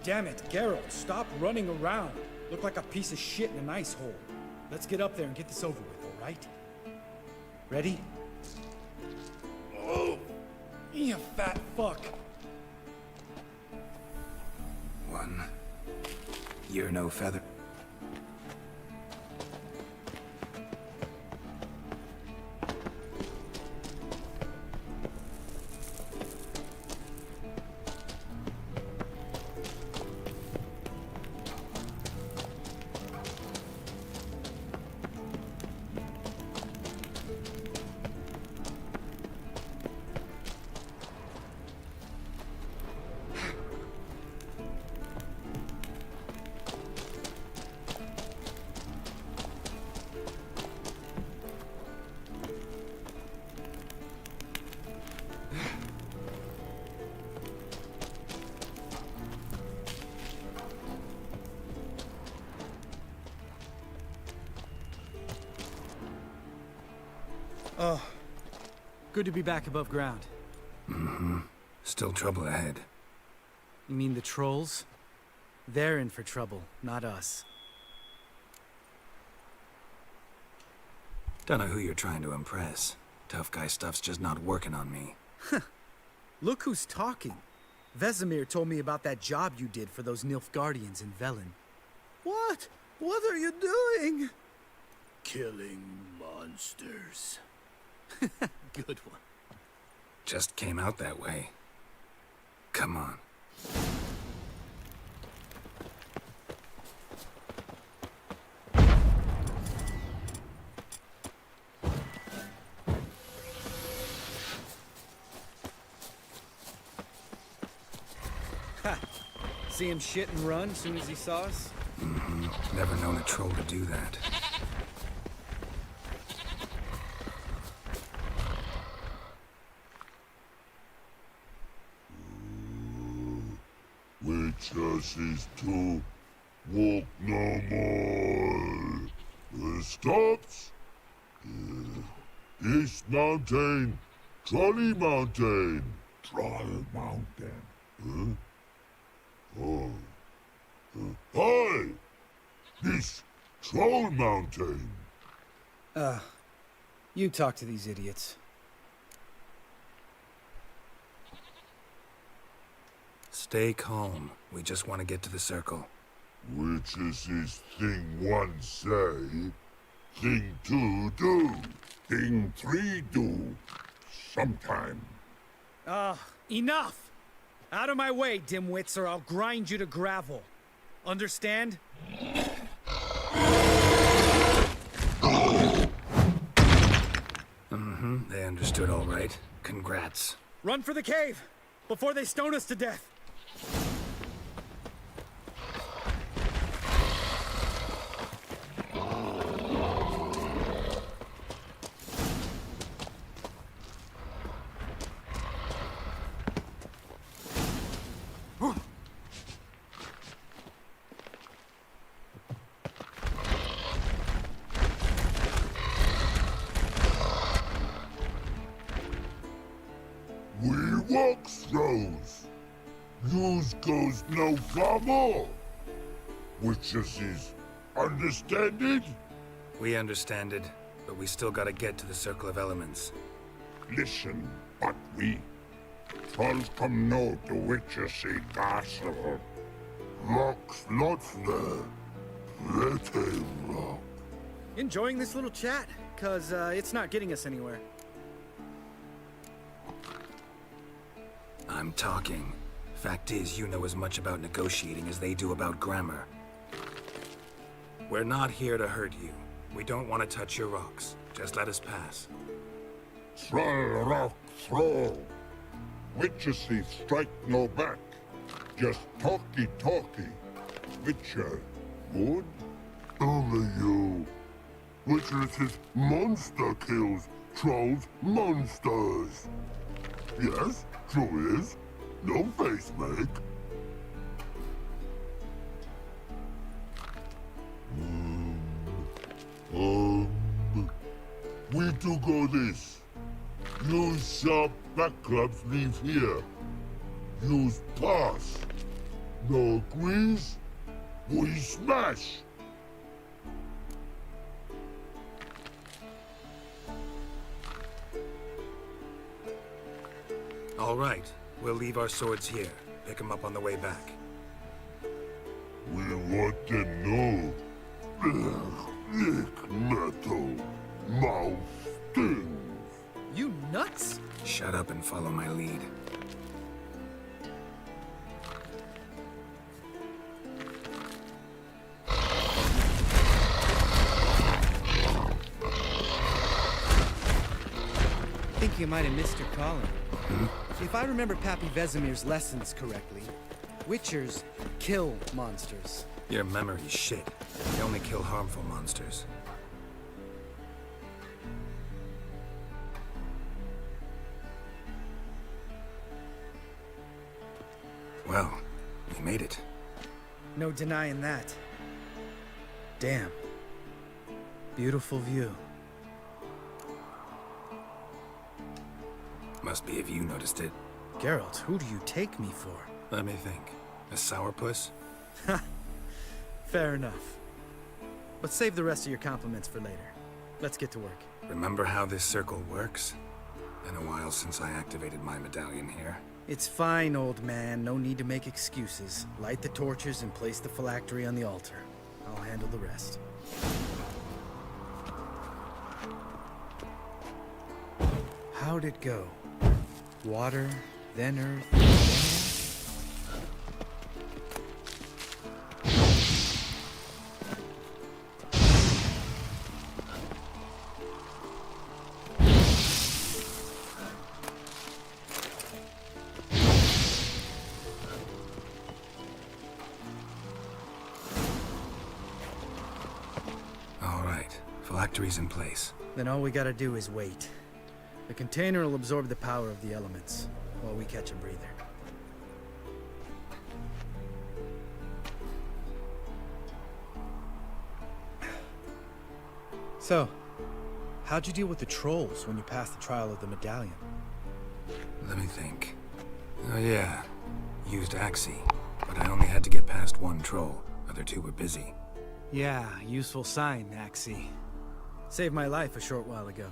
Damn it, Geralt, stop running around. Look like a piece of shit in an ice hole. Let's get up there and get this over with, all right? Ready? Oh, you fat fuck. One. You're no feather. Oh, good to be back above ground. Mm-hmm. Still trouble ahead. You mean the trolls? They're in for trouble, not us. Don't know who you're trying to impress. Tough guy stuff's just not working on me. Look who's talking. Vesemir told me about that job you did for those Nilfgaardians in Velen. What? What are you doing? Killing monsters. Good one. Just came out that way. Come on. Ha! See him shit and run as soon as he saw us? Mm-hmm. Never known a troll to do that. Witches is to walk no more. Stops. East Mountain, Trolley Mountain. Troll Mountain. Huh? Oh. Hi! This Troll Mountain. You talk to these idiots. Stay calm. We just want to get to the circle. Which is this thing one say, thing two do, thing three do, sometime. Enough! Out of my way, dimwits, or I'll grind you to gravel. Understand? Mm-hmm. They understood all right. Congrats. Run for the cave! Before they stone us to death! We walk throws. Use goes no far more. Which is understand it? We understand it, but we still gotta get to the Circle of Elements. Listen, but we trolls come know the witches see castle. Rocks lots there. Pretty rock. Enjoying this little chat? Cause, it's not getting us anywhere. I'm talking. Fact is, you know as much about negotiating as they do about grammar. We're not here to hurt you. We don't want to touch your rocks. Just let us pass. Troll rock throw. Witches see strike no back. Just talky. Witcher, good? Only you. Witches is monster kills. Trolls monsters. Yes, true is. No face make. We do go this. Use sharp back clubs leave here. Use pass. No agrees? We smash. All right. We'll leave our swords here. Pick them up on the way back. We want them know. Lick metal. Mouth stings. You nuts? Shut up and follow my lead. I think you might have missed your calling. If I remember Pappy Vesemir's lessons correctly, Witchers kill monsters. Your memory's shit. They only kill harmful monsters. Well, we made it. No denying that. Damn. Beautiful view. Must be if you noticed it. Geralt, who do you take me for? Let me think. A sourpuss? Ha! Fair enough. But save the rest of your compliments for later. Let's get to work. remember how this circle works? Been a while since I activated my medallion here. It's fine, old man. No need to make excuses. Light the torches and place the phylactery on the altar. I'll handle the rest. How'd it go? Water, then earth, then air? All right, phylactery's in place. Then all we gotta do is wait. The container will absorb the power of the elements, while we catch a breather. So, how'd you deal with the trolls when you passed the trial of the medallion? Let me think. Oh yeah, used Axie, but I only had to get past one troll. Other two were busy. Yeah, useful sign, Axie. Saved my life a short while ago.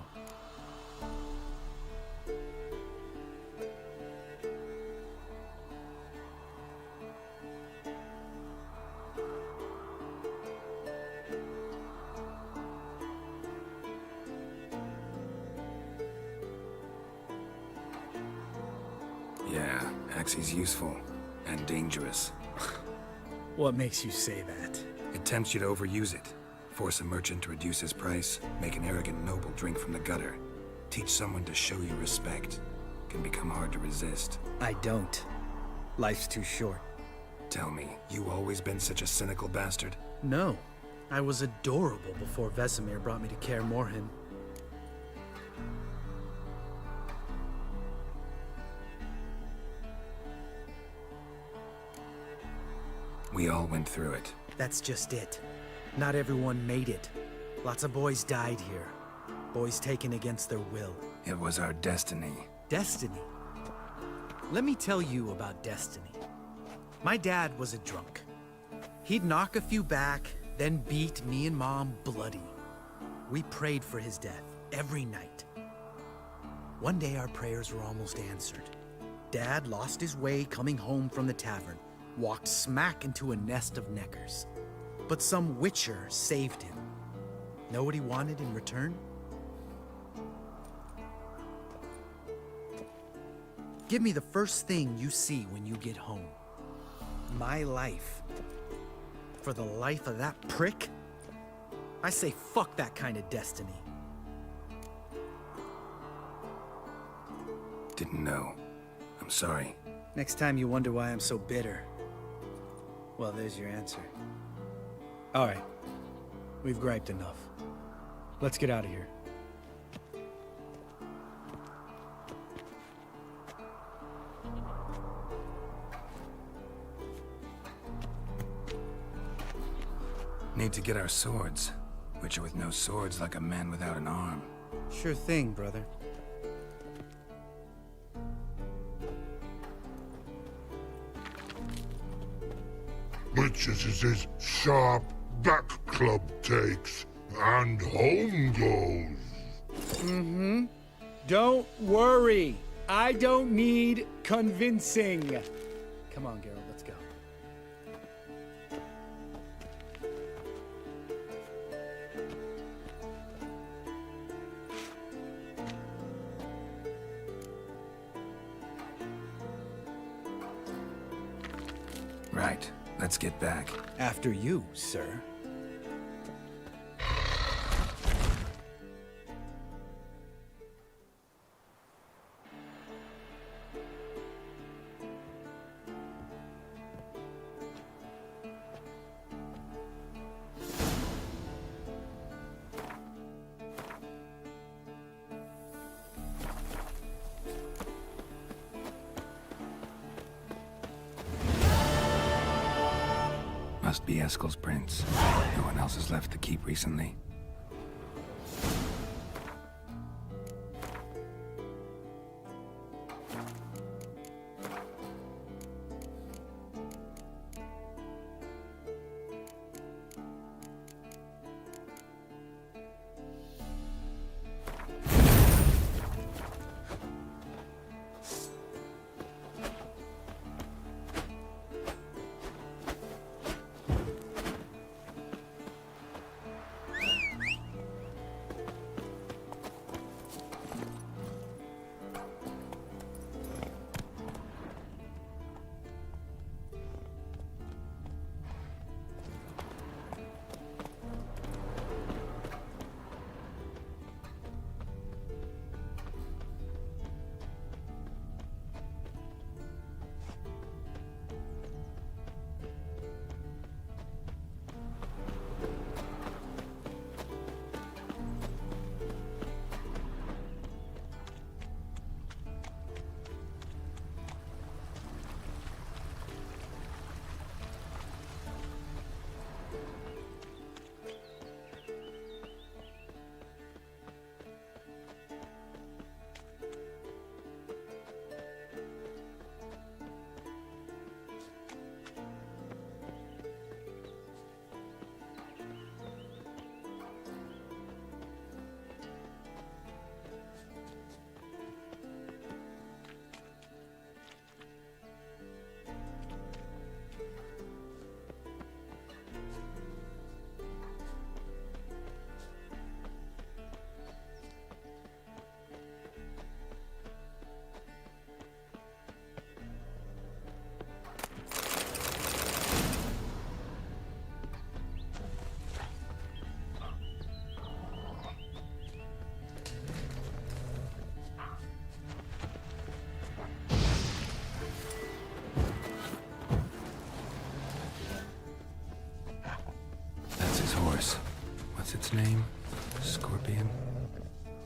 Yeah, Axie's useful and dangerous. What makes you say that? It tempts you to overuse it. Force a merchant to reduce his price, make an arrogant noble drink from the gutter. Teach someone to show you respect. Can become hard to resist. I don't. Life's too short. Tell me, you always been such a cynical bastard? No. I was adorable before Vesemir brought me to Kaer Morhen. We all went through it. That's just it. Not everyone made it. Lots of boys died here. Boys taken against their will. It was our destiny. Destiny? Let me tell you about destiny. My dad was a drunk. He'd knock a few back, then beat me and Mom bloody. We prayed for his death every night. One day our prayers were almost answered. Dad lost his way coming home from the tavern, walked smack into a nest of neckers. But some witcher saved him. Know what he wanted in return? Give me the first thing you see when you get home. My life. For the life of that prick? I say fuck that kind of destiny. Didn't know. I'm sorry. Next time you wonder why I'm so bitter, well, there's your answer. All right. We've griped enough. Let's get out of here. Need to get our swords. Witcher with no swords like a man without an arm. Sure thing, brother. Witches is his sharp back club takes, and home goes. Mm-hmm. Don't worry. I don't need convincing. Come on, Geralt, let's go. Right. Let's get back. After you, sir. Must be Eskel's prince. No one else has left the keep recently.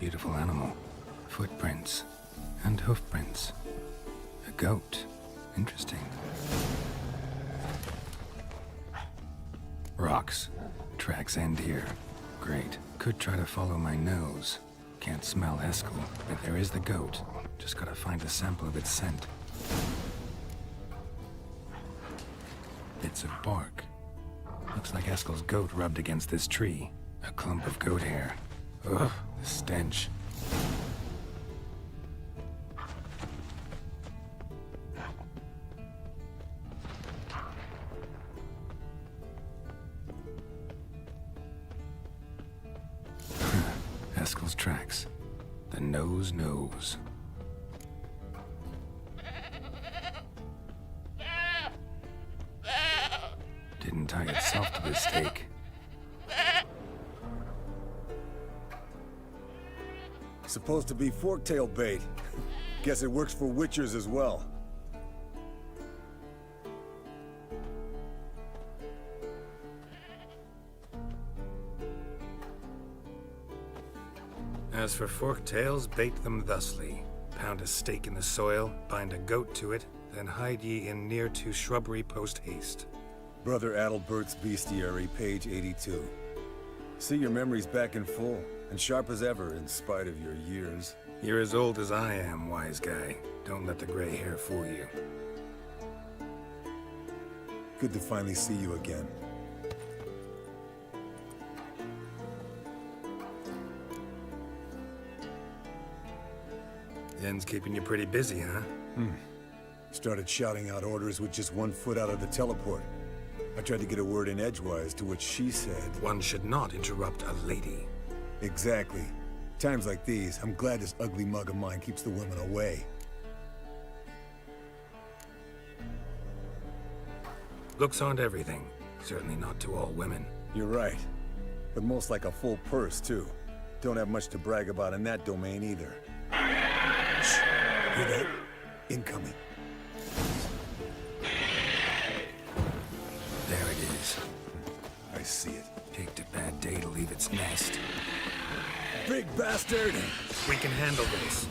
beautiful animal. Footprints and hoofprints. A goat. Interesting. Rocks. Tracks end here. Great. Could try to follow my nose. Can't smell Eskel, but there is the goat. Just gotta find a sample of its scent. Bits of bark. Looks like Eskel's goat rubbed against this tree. A clump of goat hair. Ugh, the stench. Eskel's tracks. The nose knows. Didn't tie itself to this stake. Supposed to be forktail bait. Guess it works for witchers as well. As for forktails, bait them thusly. Pound a stake in the soil, bind a goat to it, then hide ye in near to shrubbery post haste. Brother Adalbert's Bestiary, page 82. See your memories back in full, and sharp as ever in spite of your years. You're as old as I am, wise guy. Don't let the gray hair fool you. Good to finally see you again. The end's keeping you pretty busy, huh? Started shouting out orders with just 1 foot out of the teleport. I tried to get a word in edgewise, to which she said... One should not interrupt a lady. Exactly. Times like these, I'm glad this ugly mug of mine keeps the women away. Looks aren't everything. Certainly not to all women. You're right. But most like a full purse, too. Don't have much to brag about in that domain, either. Shh. Hear that? Incoming. There it is. I see it. Picked a bad day to leave its nest. Big bastard! We can handle this.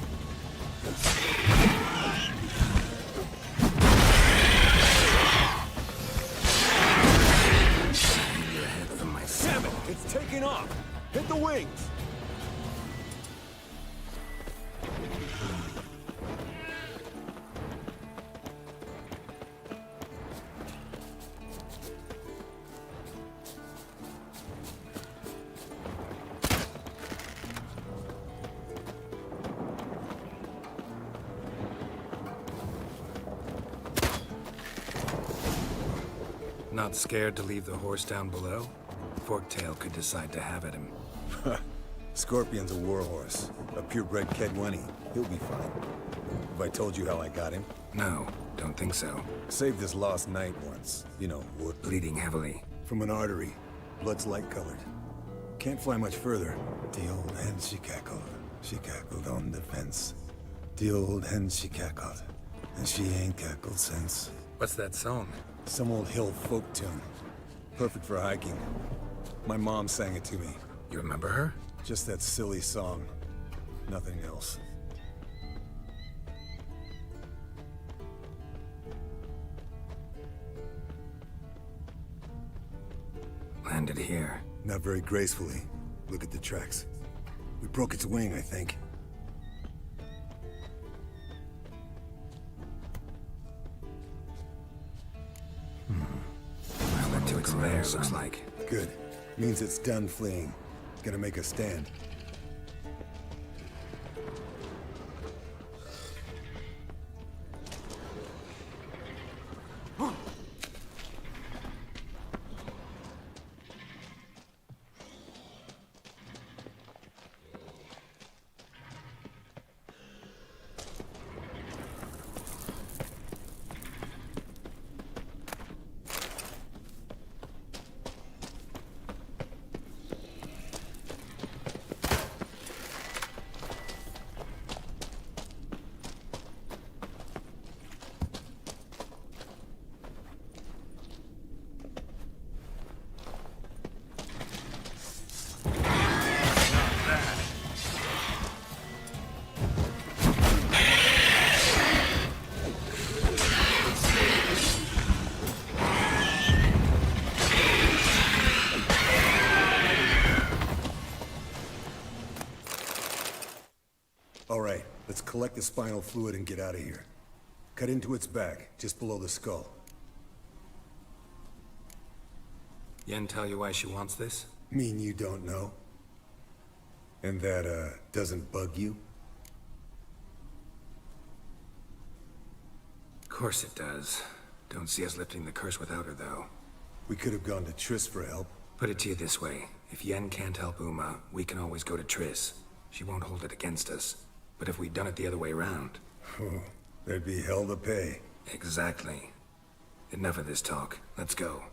Your head from my Damn it! It's taking off! Hit the wings! Not scared to leave the horse down below? Forktail could decide to have at him. Scorpion's a warhorse. A purebred Kedwenny. He'll be fine. Have I told you how I got him? No, don't think so. Saved this lost knight once. You know, wood. Bleeding heavily. From an artery. Blood's light-colored. Can't fly much further. The old hen, she cackled. She cackled on the fence. The old hen, she cackled. And she ain't cackled since. What's that song? Some old hill folk tune. Perfect for hiking. My mom sang it to me. You remember her? Just that silly song. Nothing else. Landed here. Not very gracefully. Look at the tracks. We broke its wing, I think. Well, that took its lair, looks like. Good. Means it's done fleeing. Gonna make a stand. collect the spinal fluid and get out of here. Cut into its back, just below the skull. Yen tell you why she wants this? Mean you don't know? And that, doesn't bug you? Of course it does. Don't see us lifting the curse without her, though. We could have gone to Triss for help. Put it to you this way. If Yen can't help Uma, we can always go to Triss. She won't hold it against us. But if we'd done it the other way around... Oh, there'd be hell to pay. Exactly. Enough of this talk. Let's go.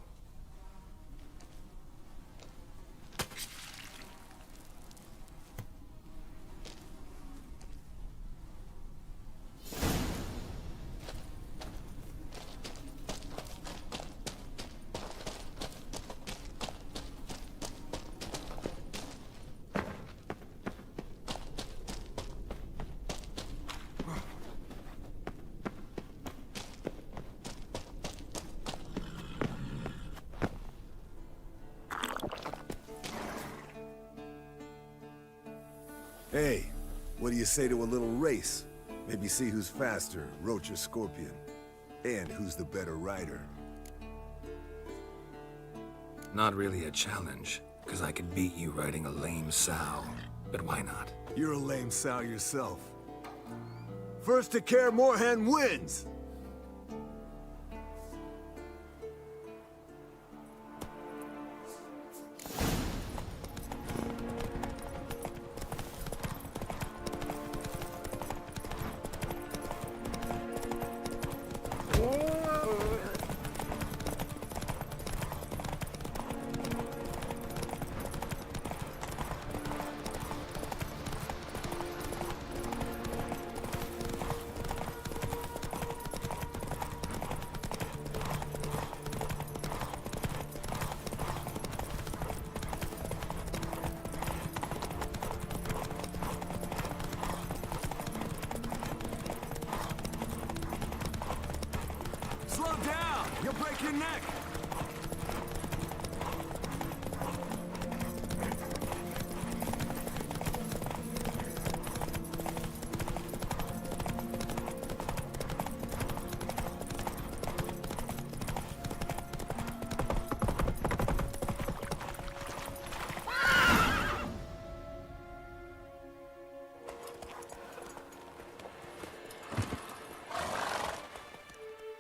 Hey, what do you say to a little race? Maybe see who's faster, Roach or Scorpion. And who's the better rider. Not really a challenge, because I could beat you riding a lame sow. But why not? You're a lame sow yourself. First to Kaer Morhen wins! Slow down! You'll break your neck!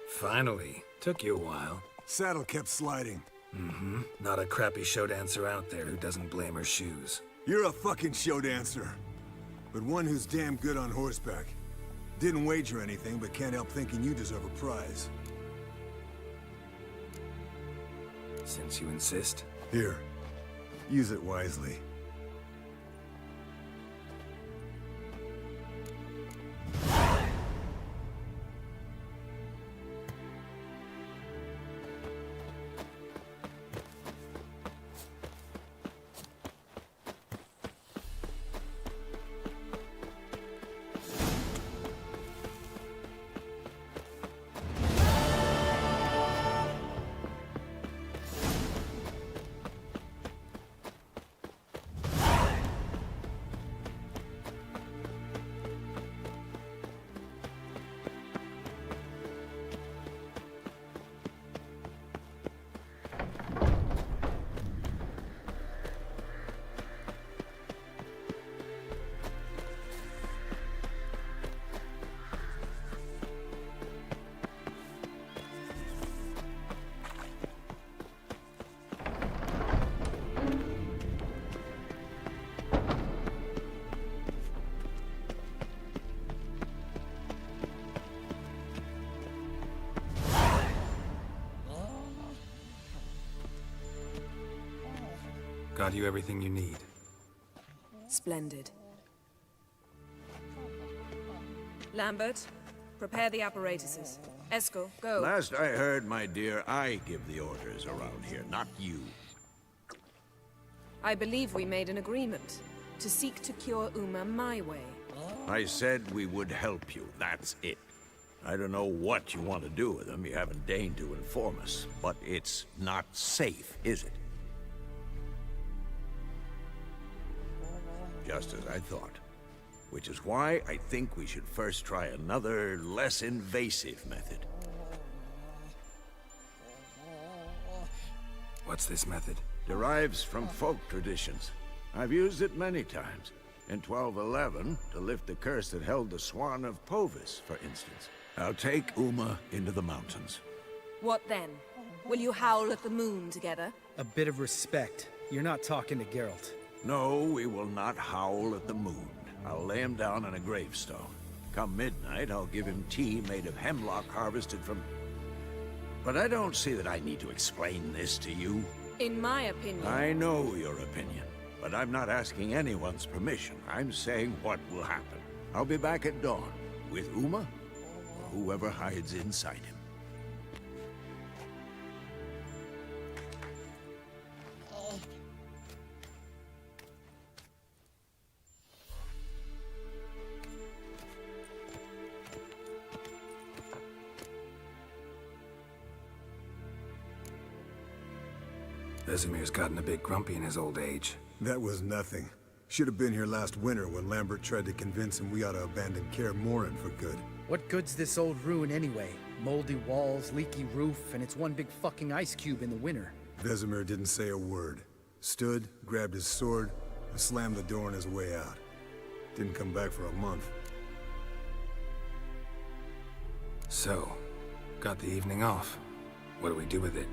Finally. Took you a while. Saddle kept sliding. Mm-hmm. Not a crappy show dancer out there who doesn't blame her shoes. You're a fucking show dancer. But one who's damn good on horseback. Didn't wager anything, but can't help thinking you deserve a prize. Since you insist. Here. Use it wisely. Got you everything you need. Splendid. Lambert, prepare the apparatuses. Eskel, go. Last I heard, my dear, I give the orders around here, not you. I believe we made an agreement to seek to cure Uma my way. I said we would help you, that's it. I don't know what you want to do with them, you haven't deigned to inform us, but it's not safe, is it? Just as I thought. Which is why I think we should first try another, less invasive method. What's this method? Derives from folk traditions. I've used it many times. In 1211, to lift the curse that held the Swan of Povis, for instance. I'll take Uma into the mountains. What then? Will you howl at the moon together? A bit of respect. You're not talking to Geralt. No, we will not howl at the moon. I'll lay him down on a gravestone. Come midnight, I'll give him tea made of hemlock harvested from... But I don't see that I need to explain this to you. In my opinion... I know your opinion, but I'm not asking anyone's permission. I'm saying what will happen. I'll be back at dawn, with Uma, or whoever hides inside him. Vesemir's gotten a bit grumpy in his old age. That was nothing. Should have been here last winter when Lambert tried to convince him we ought to abandon Kaer Morhen for good. What good's this old ruin anyway? Moldy walls, leaky roof, and it's one big fucking ice cube in the winter. Vesemir didn't say a word. Stood, grabbed his sword, and slammed the door on his way out. Didn't come back for a month. So, got the evening off. What do we do with it?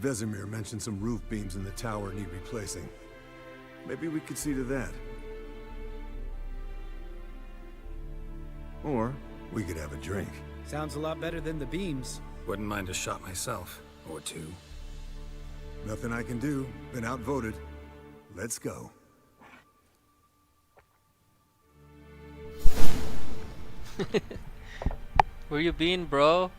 Vesemir mentioned some roof beams in the tower need replacing. Maybe we could see to that. Or we could have a drink. Sounds a lot better than the beams. Wouldn't mind a shot myself, or two. Nothing I can do. Been outvoted. Let's go. Where you been, bro?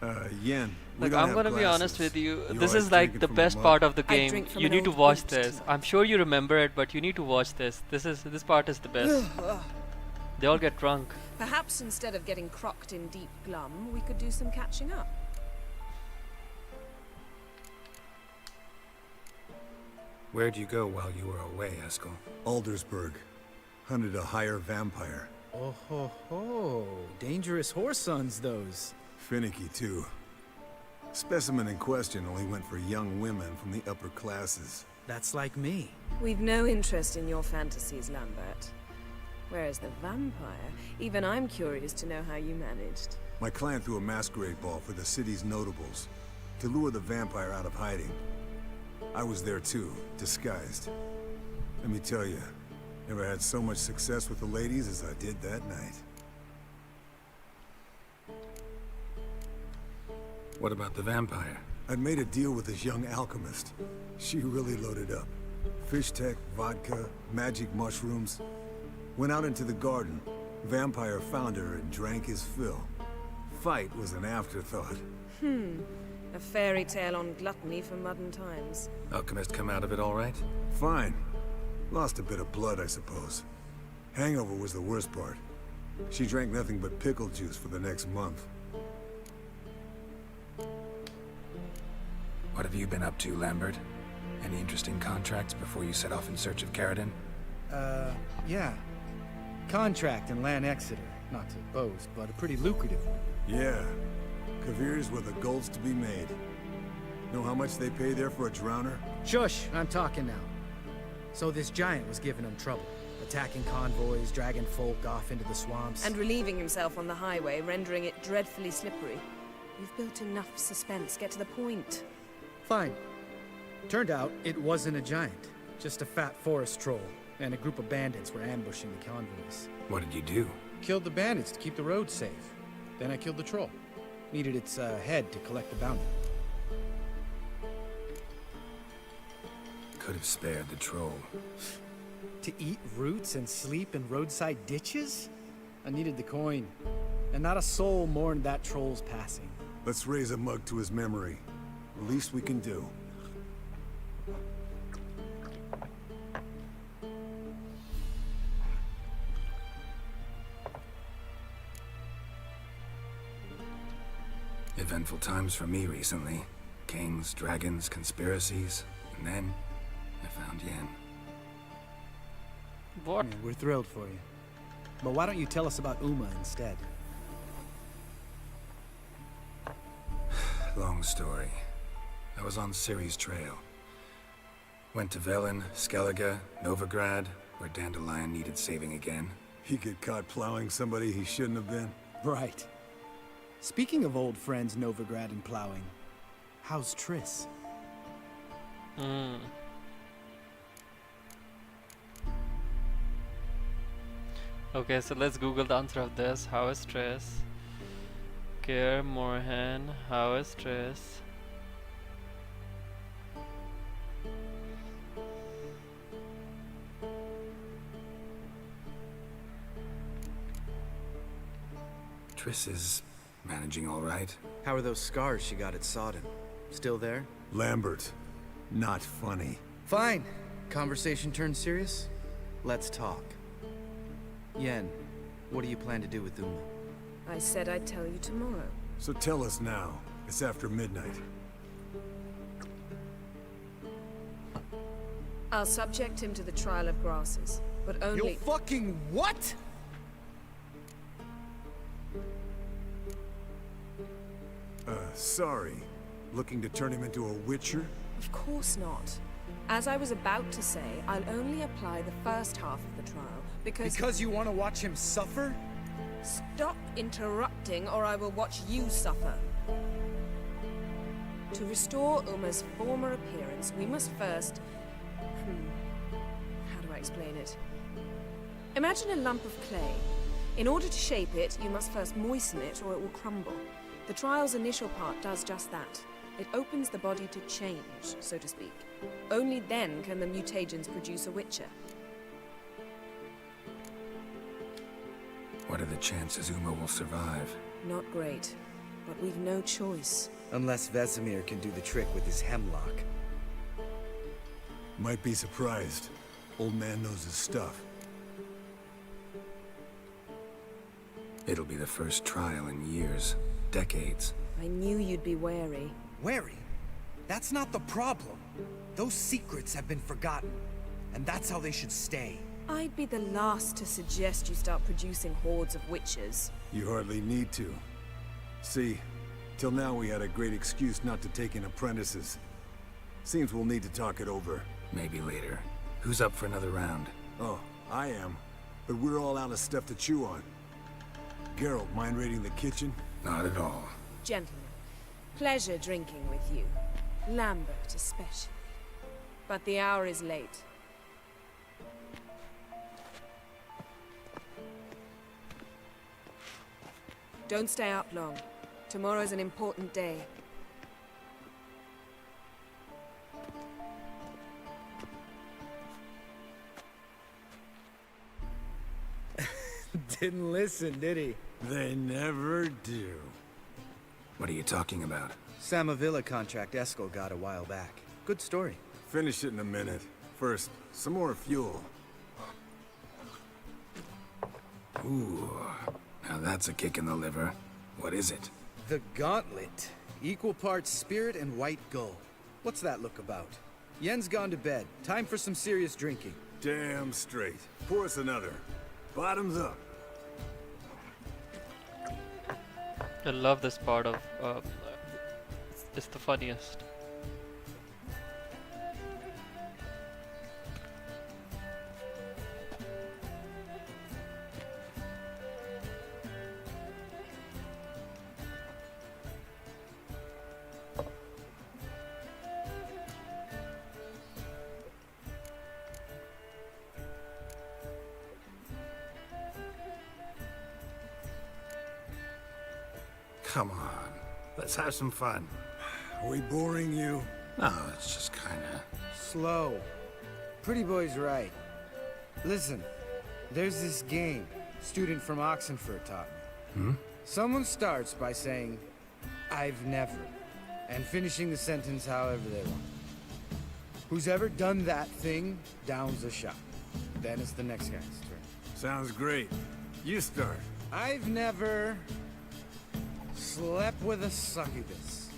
Yen. Like, I'm gonna be honest with you. This is like the best part of the game. You need to watch this. I'm sure you remember it, but you need to watch this. This part is the best. They all get drunk. Perhaps instead of getting crocked in deep glum, we could do some catching up. Where'd you go while you were away, Eskel? Aldersburg. Hunted a higher vampire. Oh ho ho. Dangerous whoresons, those. Finicky, too. Specimen in question only went for young women from the upper classes. That's like me. We've no interest in your fantasies, Lambert. Whereas the vampire, even I'm curious to know how you managed. My clan threw a masquerade ball for the city's notables, to lure the vampire out of hiding. I was there too, disguised. Let me tell you, never had so much success with the ladies as I did that night. What about the vampire? I'd made a deal with this young alchemist. She really loaded up. Fish tech, vodka, magic mushrooms. Went out into the garden. Vampire found her and drank his fill. Fight was an afterthought. A fairy tale on gluttony for modern times. Alchemist come out of it all right? Fine. Lost a bit of blood, I suppose. Hangover was the worst part. She drank nothing but pickle juice for the next month. What have you been up to, Lambert? Any interesting contracts before you set off in search of Caradon? Yeah. Contract in Lan Exeter. Not to boast, but a pretty lucrative one. Yeah. Kavir's were the golds to be made. Know how much they pay there for a drowner? Shush, I'm talking now. So this giant was giving them trouble. Attacking convoys, dragging folk off into the swamps. And relieving himself on the highway, rendering it dreadfully slippery. You've built enough suspense. Get to the point. Fine. Turned out it wasn't a giant. Just a fat forest troll. And a group of bandits were ambushing the convoys. What did you do? Killed the bandits to keep the road safe. Then I killed the troll. Needed its head to collect the bounty. Could have spared the troll. To eat roots and sleep in roadside ditches? I needed the coin. And not a soul mourned that troll's passing. Let's raise a mug to his memory. The least we can do. Eventful times for me recently. Kings, dragons, conspiracies, and then I found Yen. What? Yeah, we're thrilled for you. But why don't you tell us about Uma instead? Long story. I was on Ciri's trail. Went to Velen, Skellige, Novigrad, where Dandelion needed saving again. He get caught plowing somebody he shouldn't have been? Right. Speaking of old friends Novigrad and plowing, how's Triss? Okay, so let's Google the answer of this. How is Triss? Care Morhan, how is Triss? Triss is managing all right. How are those scars she got at Sodden? Still there? Lambert. Not funny. Fine. Conversation turned serious? Let's talk. Yen, what do you plan to do with Uma? I said I'd tell you tomorrow. So tell us now. It's after midnight. I'll subject him to the trial of grasses, but only— You'll fucking what? Sorry. Looking to turn him into a witcher? Of course not. As I was about to say, I'll only apply the first half of the trial, because— Because you want to watch him suffer? Stop interrupting, or I will watch you suffer. To restore Uma's former appearance, we must first— how do I explain it? Imagine a lump of clay. In order to shape it, you must first moisten it, or it will crumble. The trial's initial part does just that. It opens the body to change, so to speak. Only then can the mutagens produce a witcher. What are the chances Uma will survive? Not great, but we've no choice. Unless Vesemir can do the trick with his hemlock. Might be surprised. Old man knows his stuff. It'll be the first trial in years. Decades. I knew you'd be wary. Wary? That's not the problem. Those secrets have been forgotten, and that's how they should stay. I'd be the last to suggest you start producing hordes of witches. You hardly need to. See, till now we had a great excuse not to take in apprentices. Seems we'll need to talk it over. Maybe later. Who's up for another round? Oh, I am. But we're all out of stuff to chew on. Geralt, mind raiding the kitchen? Not at all. Gentlemen, pleasure drinking with you. Lambert especially. But the hour is late. Don't stay up long. Tomorrow's an important day. Didn't listen, did he? They never do. What are you talking about? Samavilla contract Eskel got a while back. Good story. Finish it in a minute. First, some more fuel. Ooh, now that's a kick in the liver. What is it? The Gauntlet. Equal parts spirit and white gull. What's that look about? Yen's gone to bed. Time for some serious drinking. Damn straight. Pour us another. Bottoms up. I love this part of it's the funniest. Come on, let's have some fun. Are we boring you? No, it's just kinda... Slow. Pretty boy's right. Listen, there's this game student from Oxenford taught me. Someone starts by saying, "I've never," and finishing the sentence however they want. Who's ever done that thing downs a shot. Then it's the next guy's turn. Sounds great. You start. I've never slept with a succubus.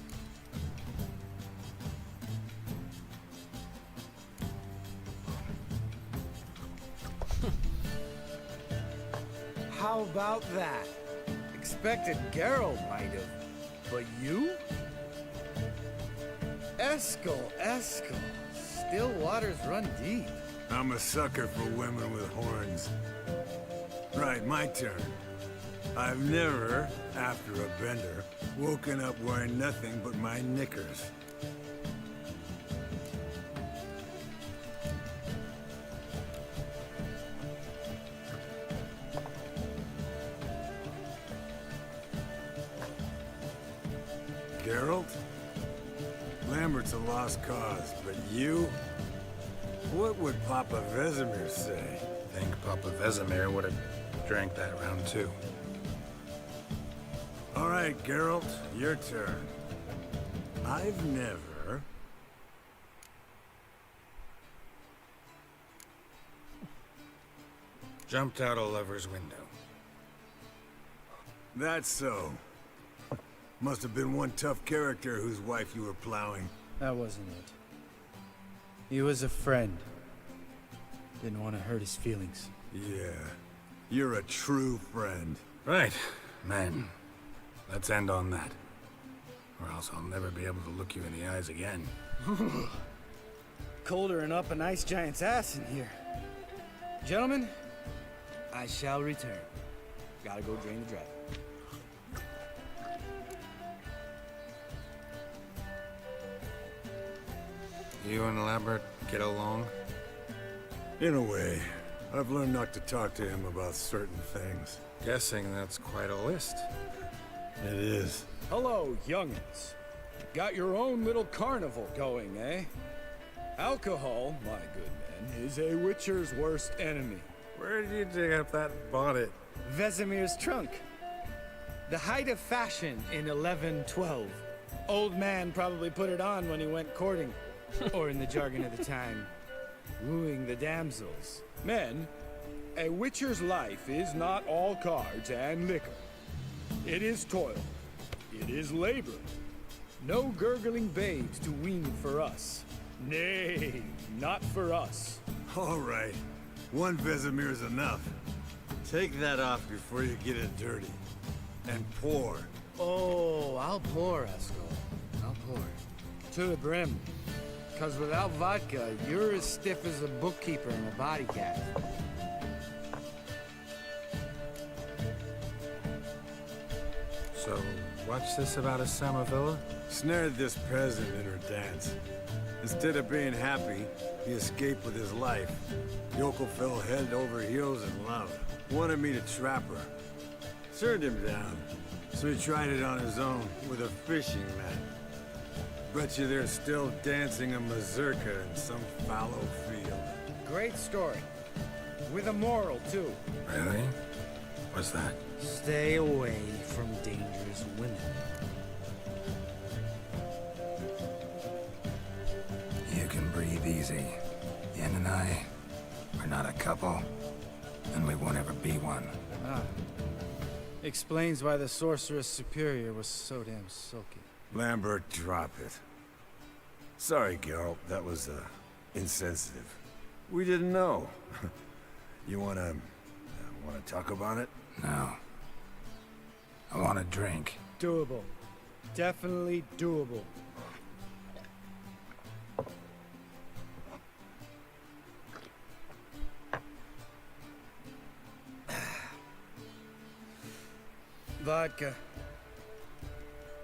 How about that? Expected Geralt might have, but you? Eskel. Still waters run deep. I'm a sucker for women with horns. Right, my turn. I've never, after a bender, woken up wearing nothing but my knickers. Geralt? Lambert's a lost cause, but you? What would Papa Vesemir say? I think Papa Vesemir would have drank that round too. All right, Geralt, your turn. I've never... Jumped out a lover's window. That's so. Must have been one tough character whose wife you were plowing. That wasn't it. He was a friend. Didn't want to hurt his feelings. Yeah. You're a true friend. Right, man. Let's end on that. Or else I'll never be able to look you in the eyes again. Colder and up an ice giant's ass in here. Gentlemen, I shall return. Gotta go drain the dragon. You and Lambert get along? In a way. I've learned not to talk to him about certain things. Guessing that's quite a list. It is. Hello, youngins. Got your own little carnival going, eh? Alcohol, my good men, is a witcher's worst enemy. Where did you dig up that bonnet? Vesemir's trunk. The height of fashion in 1112. Old man probably put it on when he went courting. Or in the jargon of the time, wooing the damsels. Men, a witcher's life is not all cards and liquor. It is toil. It is labor. No gurgling babes to wean for us. Nay, not for us. All right. One Vesemir's enough. Take that off before you get it dirty. And pour. Oh, I'll pour, Eskel. I'll pour. To the brim. Because without vodka, you're as stiff as a bookkeeper in a body cat. So, what's this about a Samavilla? Snared this peasant in her dance. Instead of being happy, he escaped with his life. Yokel fell head over heels in love. Wanted me to trap her. Turned him down. So he tried it on his own with a fishing net. Bet you they're still dancing a mazurka in some fallow field. Great story. With a moral, too. Really? What's that? Stay away from dangerous women. You can breathe easy. Yen and I, we're not a couple, and we won't ever be one. Ah. Explains why the Sorceress Superior was so damn sulky. Lambert, drop it. Sorry, Geralt, that was, insensitive. We didn't know. You wanna talk about it? No. I want a drink. Doable. Definitely doable. Vodka.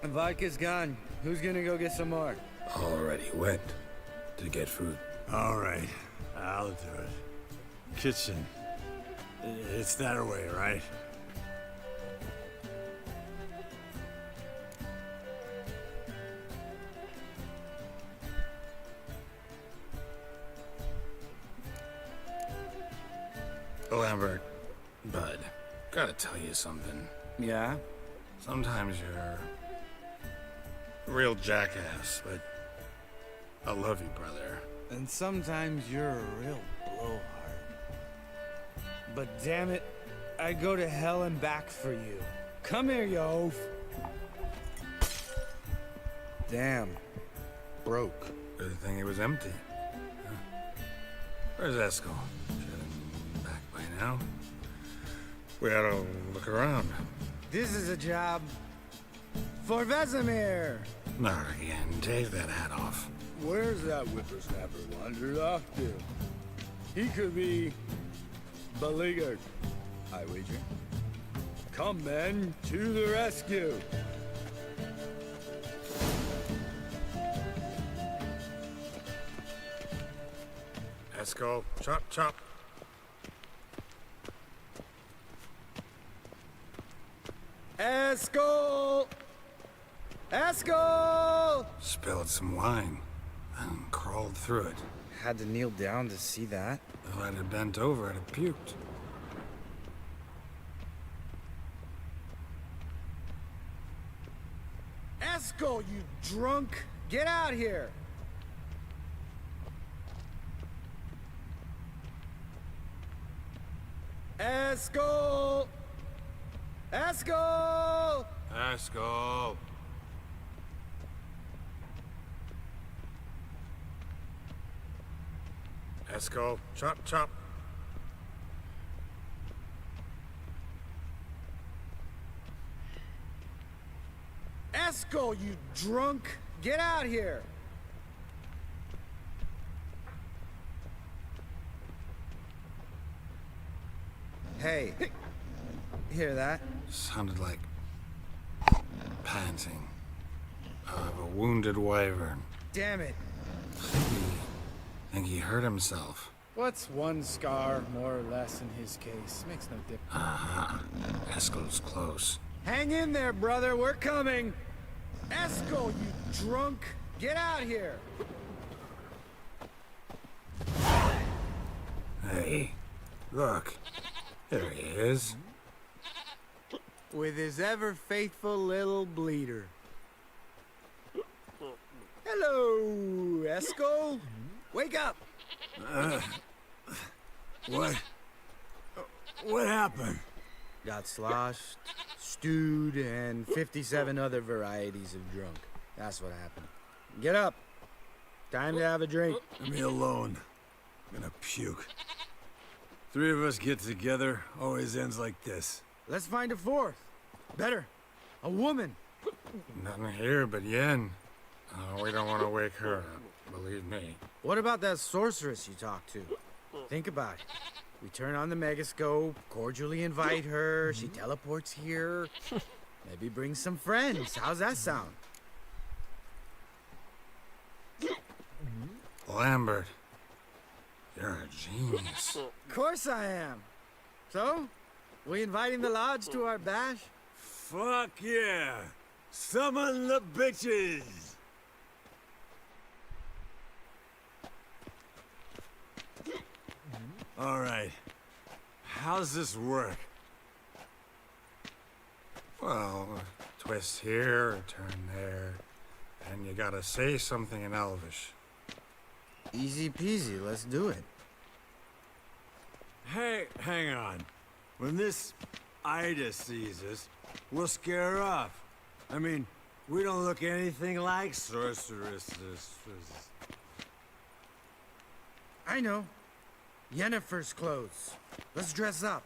Vodka's gone. Who's gonna go get some more? Already went to get food. All right, I'll do it. Kitchen. It's that way, right? Lambert, bud, gotta tell you something. Yeah? Sometimes you're a real jackass, but I love you, brother. And sometimes you're a real blowhard. But damn it, I'd go to hell and back for you. Come here, you oaf. Damn. Broke. Good thing it was empty. Huh. Where's Eskel? Should have been back by now. We ought to look around. This is a job for Vesemir. Not again. Take that hat off. Where's that whippersnapper wandered off to? He could be beleaguered, I wager. Come, men, to the rescue! Let's go. Chop, chop. Escol! Escol! Spilled some wine and crawled through it. Had to kneel down to see that. If I'd have bent over, I'd have puked. Escol, you drunk! Get out here! Escol! Escol! Escol! Escol, chop, chop. Escol, you drunk! Get out here! Hey, hear that? Sounded like panting of a wounded wyvern. Damn it. Think he hurt himself. What's one scar more or less in his case? Makes no difference. Uh-huh. Escol's close. Hang in there, brother. We're coming. Escol, you drunk! Get out here! Hey, look. There he is. With his ever-faithful little bleeder. Hello, Escol. Wake up! What happened? Got sloshed, stewed, and 57 other varieties of drunk. That's what happened. Get up. Time to have a drink. Leave me alone. I'm gonna puke. Three of us get together, always ends like this. Let's find a fourth. Better. A woman. Nothing here but Yen. We don't want to wake her up, believe me. What about that sorceress you talked to? Think about it. We turn on the megascope, cordially invite her, she teleports here. Maybe bring some friends. How's that sound? Lambert, you're a genius. Of course I am. So, we inviting the lodge to our bash? Fuck yeah! Summon the bitches! All right. How's this work? Well, twist here, turn there, and you gotta say something in Elvish. Easy peasy, let's do it. Hey, hang on. When this Ida sees us, we'll scare her off. I mean, we don't look anything like sorceresses. I know. Yennefer's clothes. Let's dress up.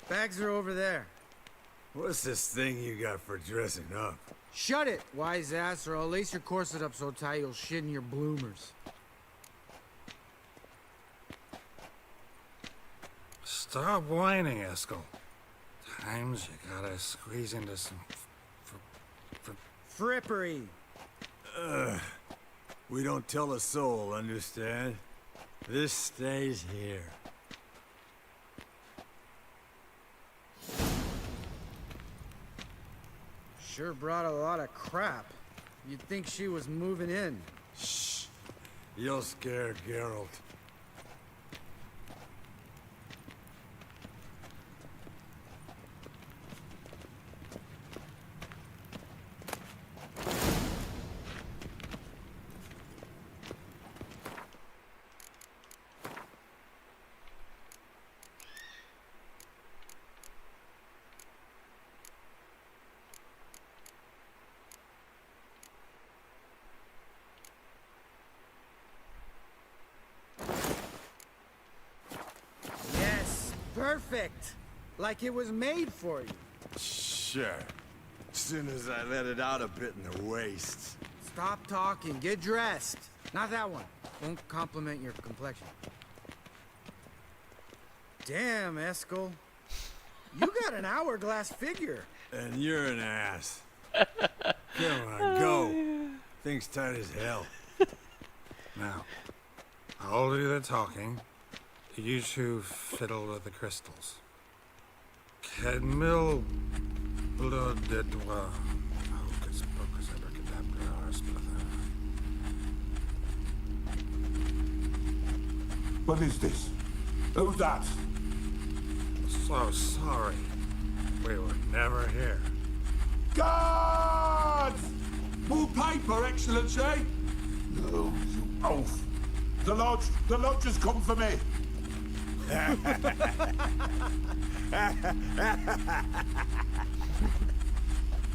Bags are over there. What's this thing you got for dressing up? Shut it, wise ass, or I'll lace your corset up so tight you'll shit in your bloomers. Stop whining, Eskel. Times you gotta squeeze into some frippery. We don't tell a soul, understand? This stays here. Sure brought a lot of crap. You'd think she was moving in. Shh. You'll scare Geralt. Perfect! Like it was made for you. Sure. As soon as I let it out a bit in the waist. Stop talking. Get dressed. Not that one. Won't compliment your complexion. Damn, Eskel. You got an hourglass figure. And you're an ass. Come on, go. Thing's tight as hell. Now, I'll do the talking. You two fiddle with the crystals. Cadmil blood de doigt. Hocus pocus abracadabra arsplatha. What is this? Who's that? So sorry. We were never here. Guards! More paper, Excellency! No, you oaf! The lodge has come for me!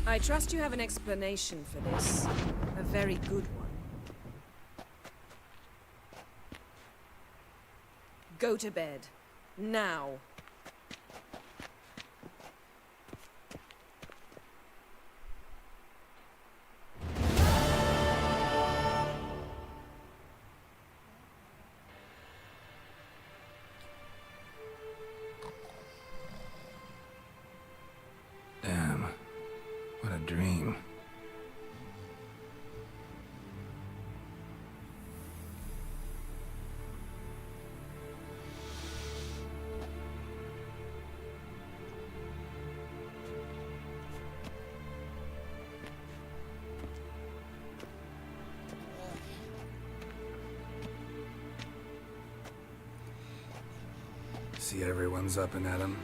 I trust you have an explanation for this. A very good one. Go to bed. Now. Damn. What a dream. See everyone's up and at 'em.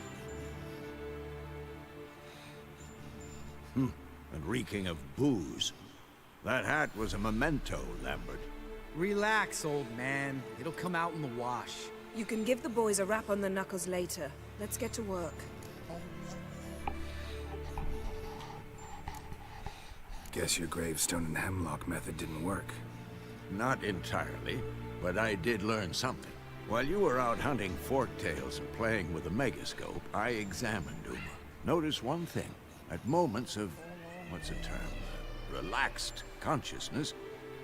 And reeking of booze. That hat was a memento, Lambert. Relax, old man. It'll come out in the wash. You can give the boys a rap on the knuckles later. Let's get to work. Guess your gravestone and hemlock method didn't work. Not entirely, but I did learn something. While you were out hunting forktails and playing with the megascope, I examined Uma. Notice one thing. At moments of, what's the term, relaxed consciousness,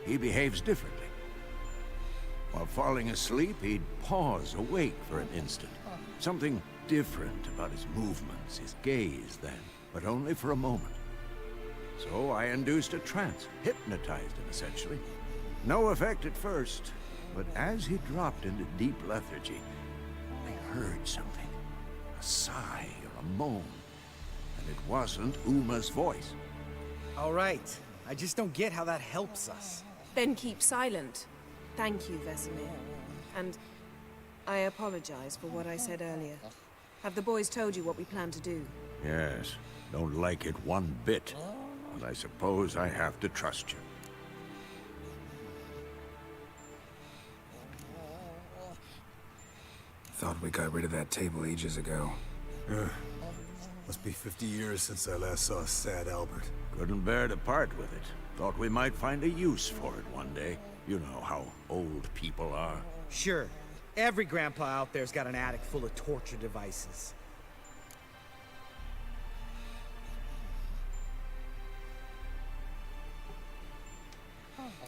he behaves differently. While falling asleep, he'd pause awake for an instant. Something different about his movements, his gaze then, but only for a moment. So I induced a trance, hypnotized him essentially. No effect at first, but as he dropped into deep lethargy, I heard something. A sigh or a moan. And it wasn't Uma's voice. All right. I just don't get how that helps us. Then keep silent. Thank you, Vesemir. And I apologize for what I said earlier. Have the boys told you what we plan to do? Yes, don't like it one bit. But I suppose I have to trust you. Thought we got rid of that table ages ago. Must be 50 years since I last saw sad Albert. Couldn't bear to part with it. Thought we might find a use for it one day. You know how old people are. Sure. Every grandpa out there's got an attic full of torture devices.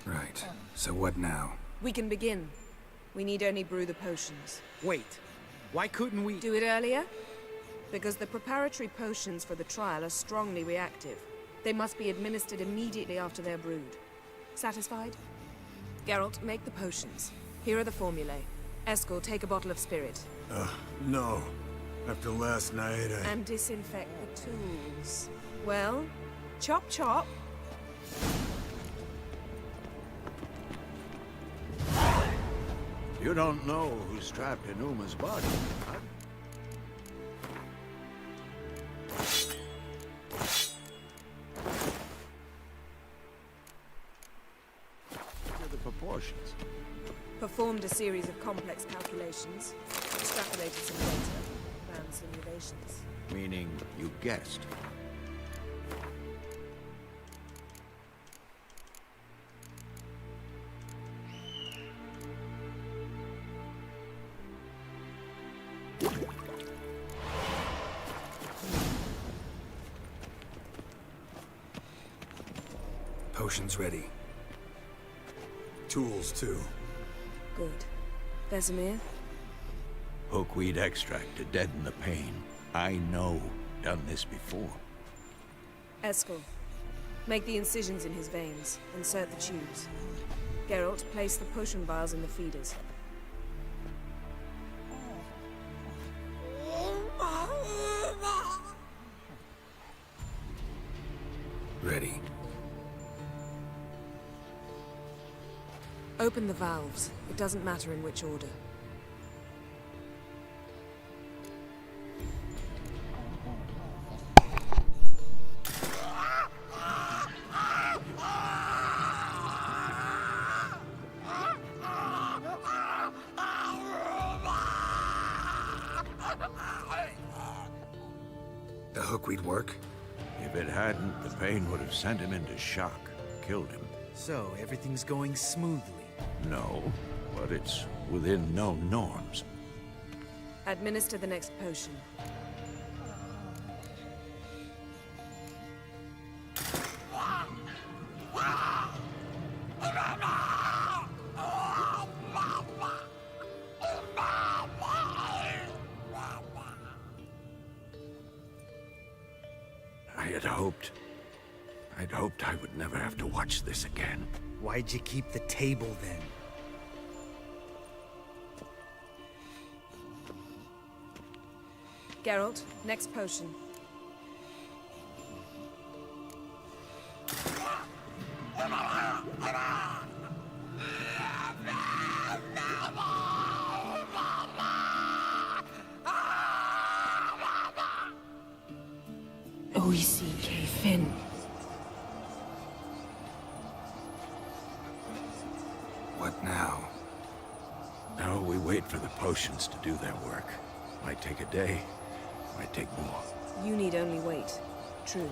Right. So what now? We can begin. We need only brew the potions. Wait. Why couldn't we... Do it earlier? Because the preparatory potions for the trial are strongly reactive. They must be administered immediately after they're brewed. Satisfied? Geralt, make the potions. Here are the formulae. Eskel, take a bottle of spirit. No. After last night, And disinfect the tools. Well, chop chop. You don't know who's trapped in Uma's body, huh? The proportions. Performed a series of complex calculations. Extrapolated some data. Ran simulations. Meaning you guessed. potion's ready. Tools, too. Good. Vesemir? Hookweed extract to deaden the pain. I know. Done this before. Eskel. Make the incisions in his veins. Insert the tubes. Geralt, place the potion vials in the feeders. Ready. Open the valves. It doesn't matter in which order. The hookweed work? If it hadn't, the pain would have sent him into shock. Killed him. So, everything's going smoothly. No, but it's within known norms. Administer the next potion. I'd hoped I would never have to watch this again. Why'd you keep the table then? Geralt, next potion. OECK Finn. What now? Now we wait for the potions to do their work. Might take a day, might take more. You need only wait. True.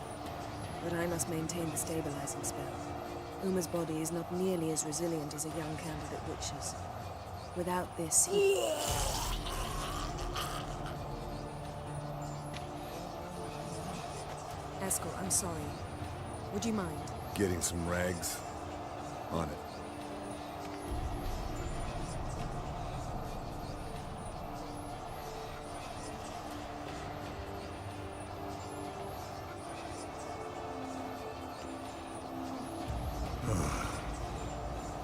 But I must maintain the stabilizing spell. Uma's body is not nearly as resilient as a young candidate witch's. Without this, he... Eskel, I'm sorry. Would you mind? Getting some rags. On it.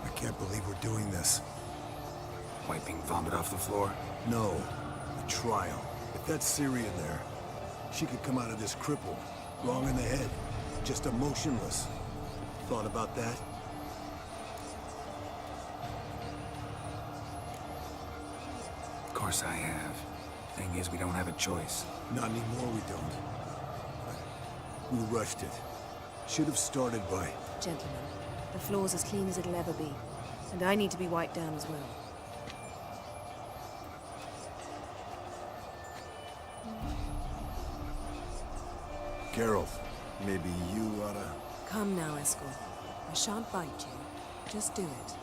I can't believe we're doing this. Wiping vomit off the floor? No. The trial. If that's Syria there, she could come out of this crippled. Wrong in the head. Just emotionless. Thought about that? Of course I have. Thing is, we don't have a choice. Not anymore, we don't. We rushed it. Should have started by... Gentlemen, the floor's as clean as it'll ever be. And I need to be wiped down as well. Geralt, maybe you oughta... Come now, Eskel. I shan't bite you. Just do it.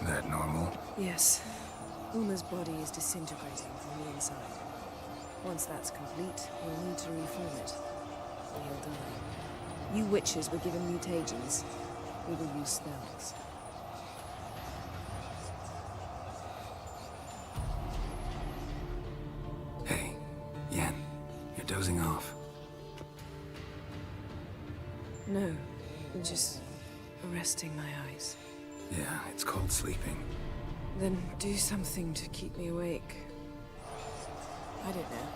That normal? Yes. Uma's body is disintegrating from the inside. Once that's complete, we'll need to reform it. Or he'll die. You witches were given mutagens. We will use spells. Hey, Yen, you're dozing off. No, I'm just resting my eyes. Yeah, it's called sleeping. Then do something to keep me awake. I don't know.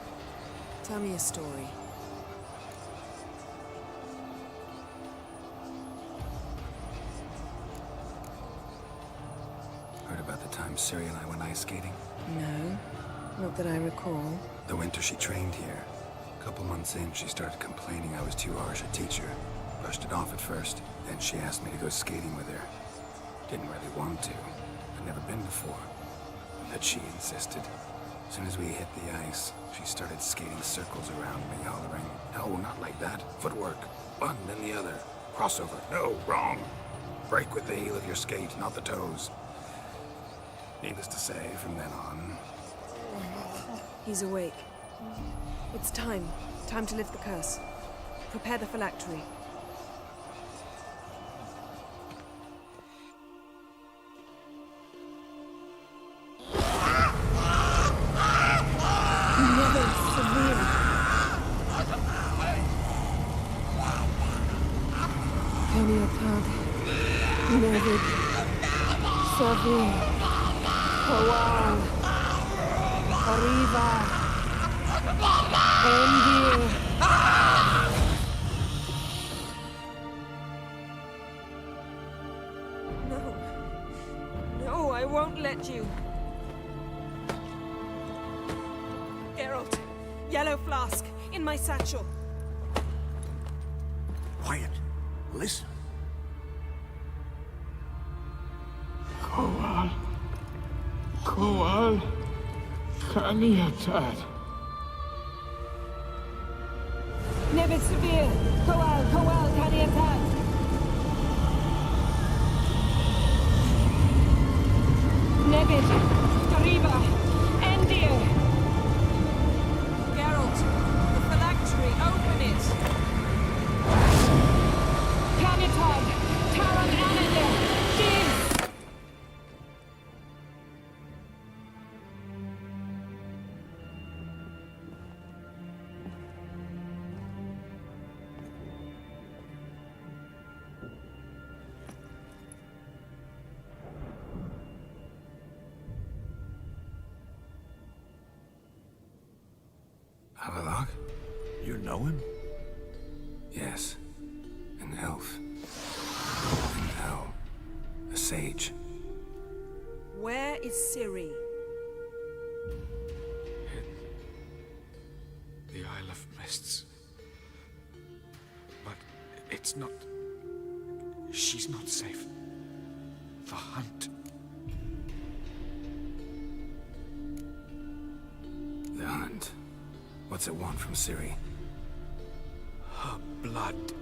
Tell me a story. Heard about the time Siri and I went ice skating? No, not that I recall. The winter she trained here. A couple months in, she started complaining I was too harsh a teacher. Brushed it off at first. Then she asked me to go skating with her. Didn't really want to. I'd never been before. that she insisted. As soon as we hit the ice, she started skating circles around me, hollering, "No, not like that. Footwork. One, then the other. Crossover. No, wrong. Break with the heel of your skate, not the toes." Needless to say, from then on... He's awake. It's time. Time to lift the curse. Prepare the phylactery. No, I won't let you. Geralt, yellow flask, in my satchel. Quiet. Listen. Koal. Kaniatad. Nevis Severe, Koal, Kaniatad. Nevis, Kariba, Endir. Geralt, the phylactery, open it. Kaniatad, Taran Anandir, Diz. Havelock? You know him? Yes. An elf. An hell. A sage. Where is Ciri? The Isle of Mists. But it's not... She's not safe. The hunt. The hunt. What's it want from Ciri? Her blood.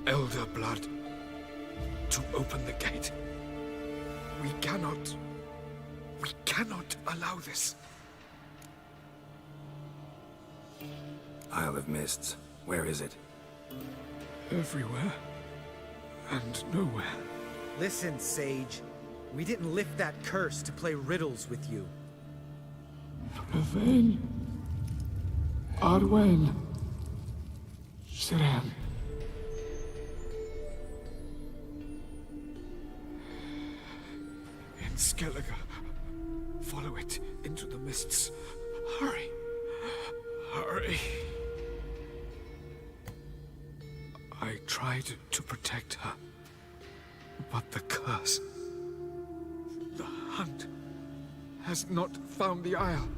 Elder blood. To open the gate. We cannot allow this. Isle of Mists. Where is it? Everywhere. And nowhere. Listen, Sage. We didn't lift that curse to play riddles with you. Yvain. Arwen. Siran. In Skellige. Follow it into the mists. Hurry. Hurry. I tried to protect her. But the curse... The hunt has not found the Isle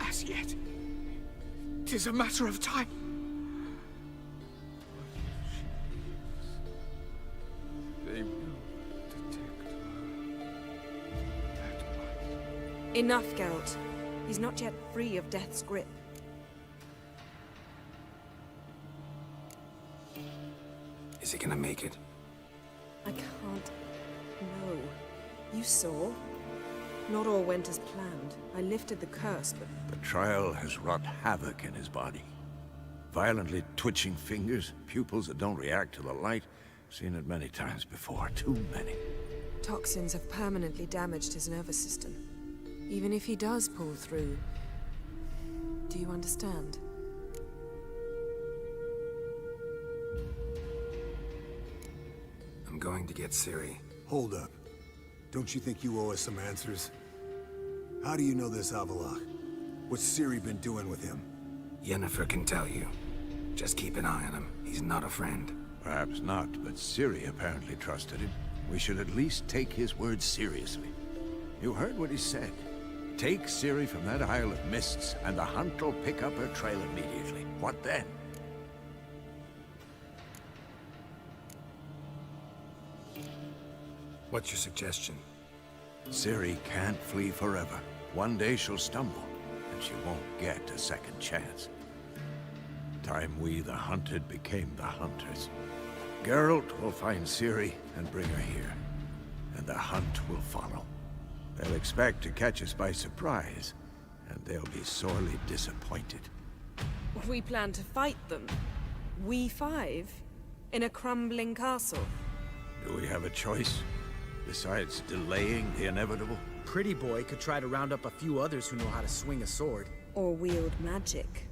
as yet. 'Tis a matter of time. They will detect her. Enough, Geralt. He's not yet free of death's grip. Is he gonna make it? I can't... No. You saw? Not all went as planned. I lifted the curse, but... The trial has wrought havoc in his body. Violently twitching fingers, pupils that don't react to the light. Seen it many times before, too many. Toxins have permanently damaged his nervous system. Even if he does pull through... Do you understand? I'm going to get Ciri. Hold up. Don't you think you owe us some answers? How do you know this Havelock? What's Ciri been doing with him? Yennefer can tell you. Just keep an eye on him. He's not a friend. Perhaps not, but Ciri apparently trusted him. We should at least take his words seriously. You heard what he said. Take Ciri from that Isle of Mists, and the hunt will pick up her trail immediately. What then? What's your suggestion? Ciri can't flee forever. One day she'll stumble, and she won't get a second chance. Time we, the hunted, became the hunters. Geralt will find Ciri and bring her here, and the hunt will follow. They'll expect to catch us by surprise, and they'll be sorely disappointed. We plan to fight them. We five? In a crumbling castle? Do we have a choice, besides delaying the inevitable? Pretty Boy could try to round up a few others who know how to swing a sword. Or wield magic.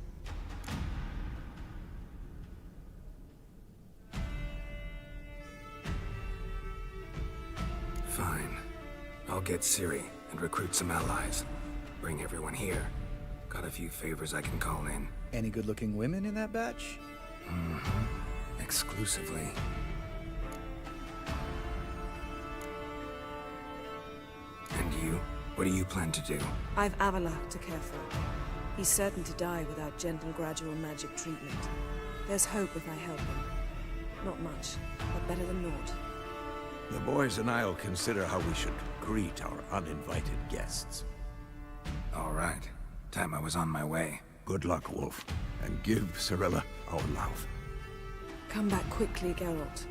Fine. I'll get Ciri and recruit some allies. Bring everyone here. Got a few favors I can call in. Any good-looking women in that batch? Mm-hmm. Exclusively. And you? What do you plan to do? I've Avalok to care for. He's certain to die without gentle, gradual magic treatment. There's hope if I help him. Not much, but better than naught. The boys and I'll consider how we should greet our uninvited guests. All right. Time I was on my way. Good luck, Wolf. And give Cirilla our love. Come back quickly, Geralt.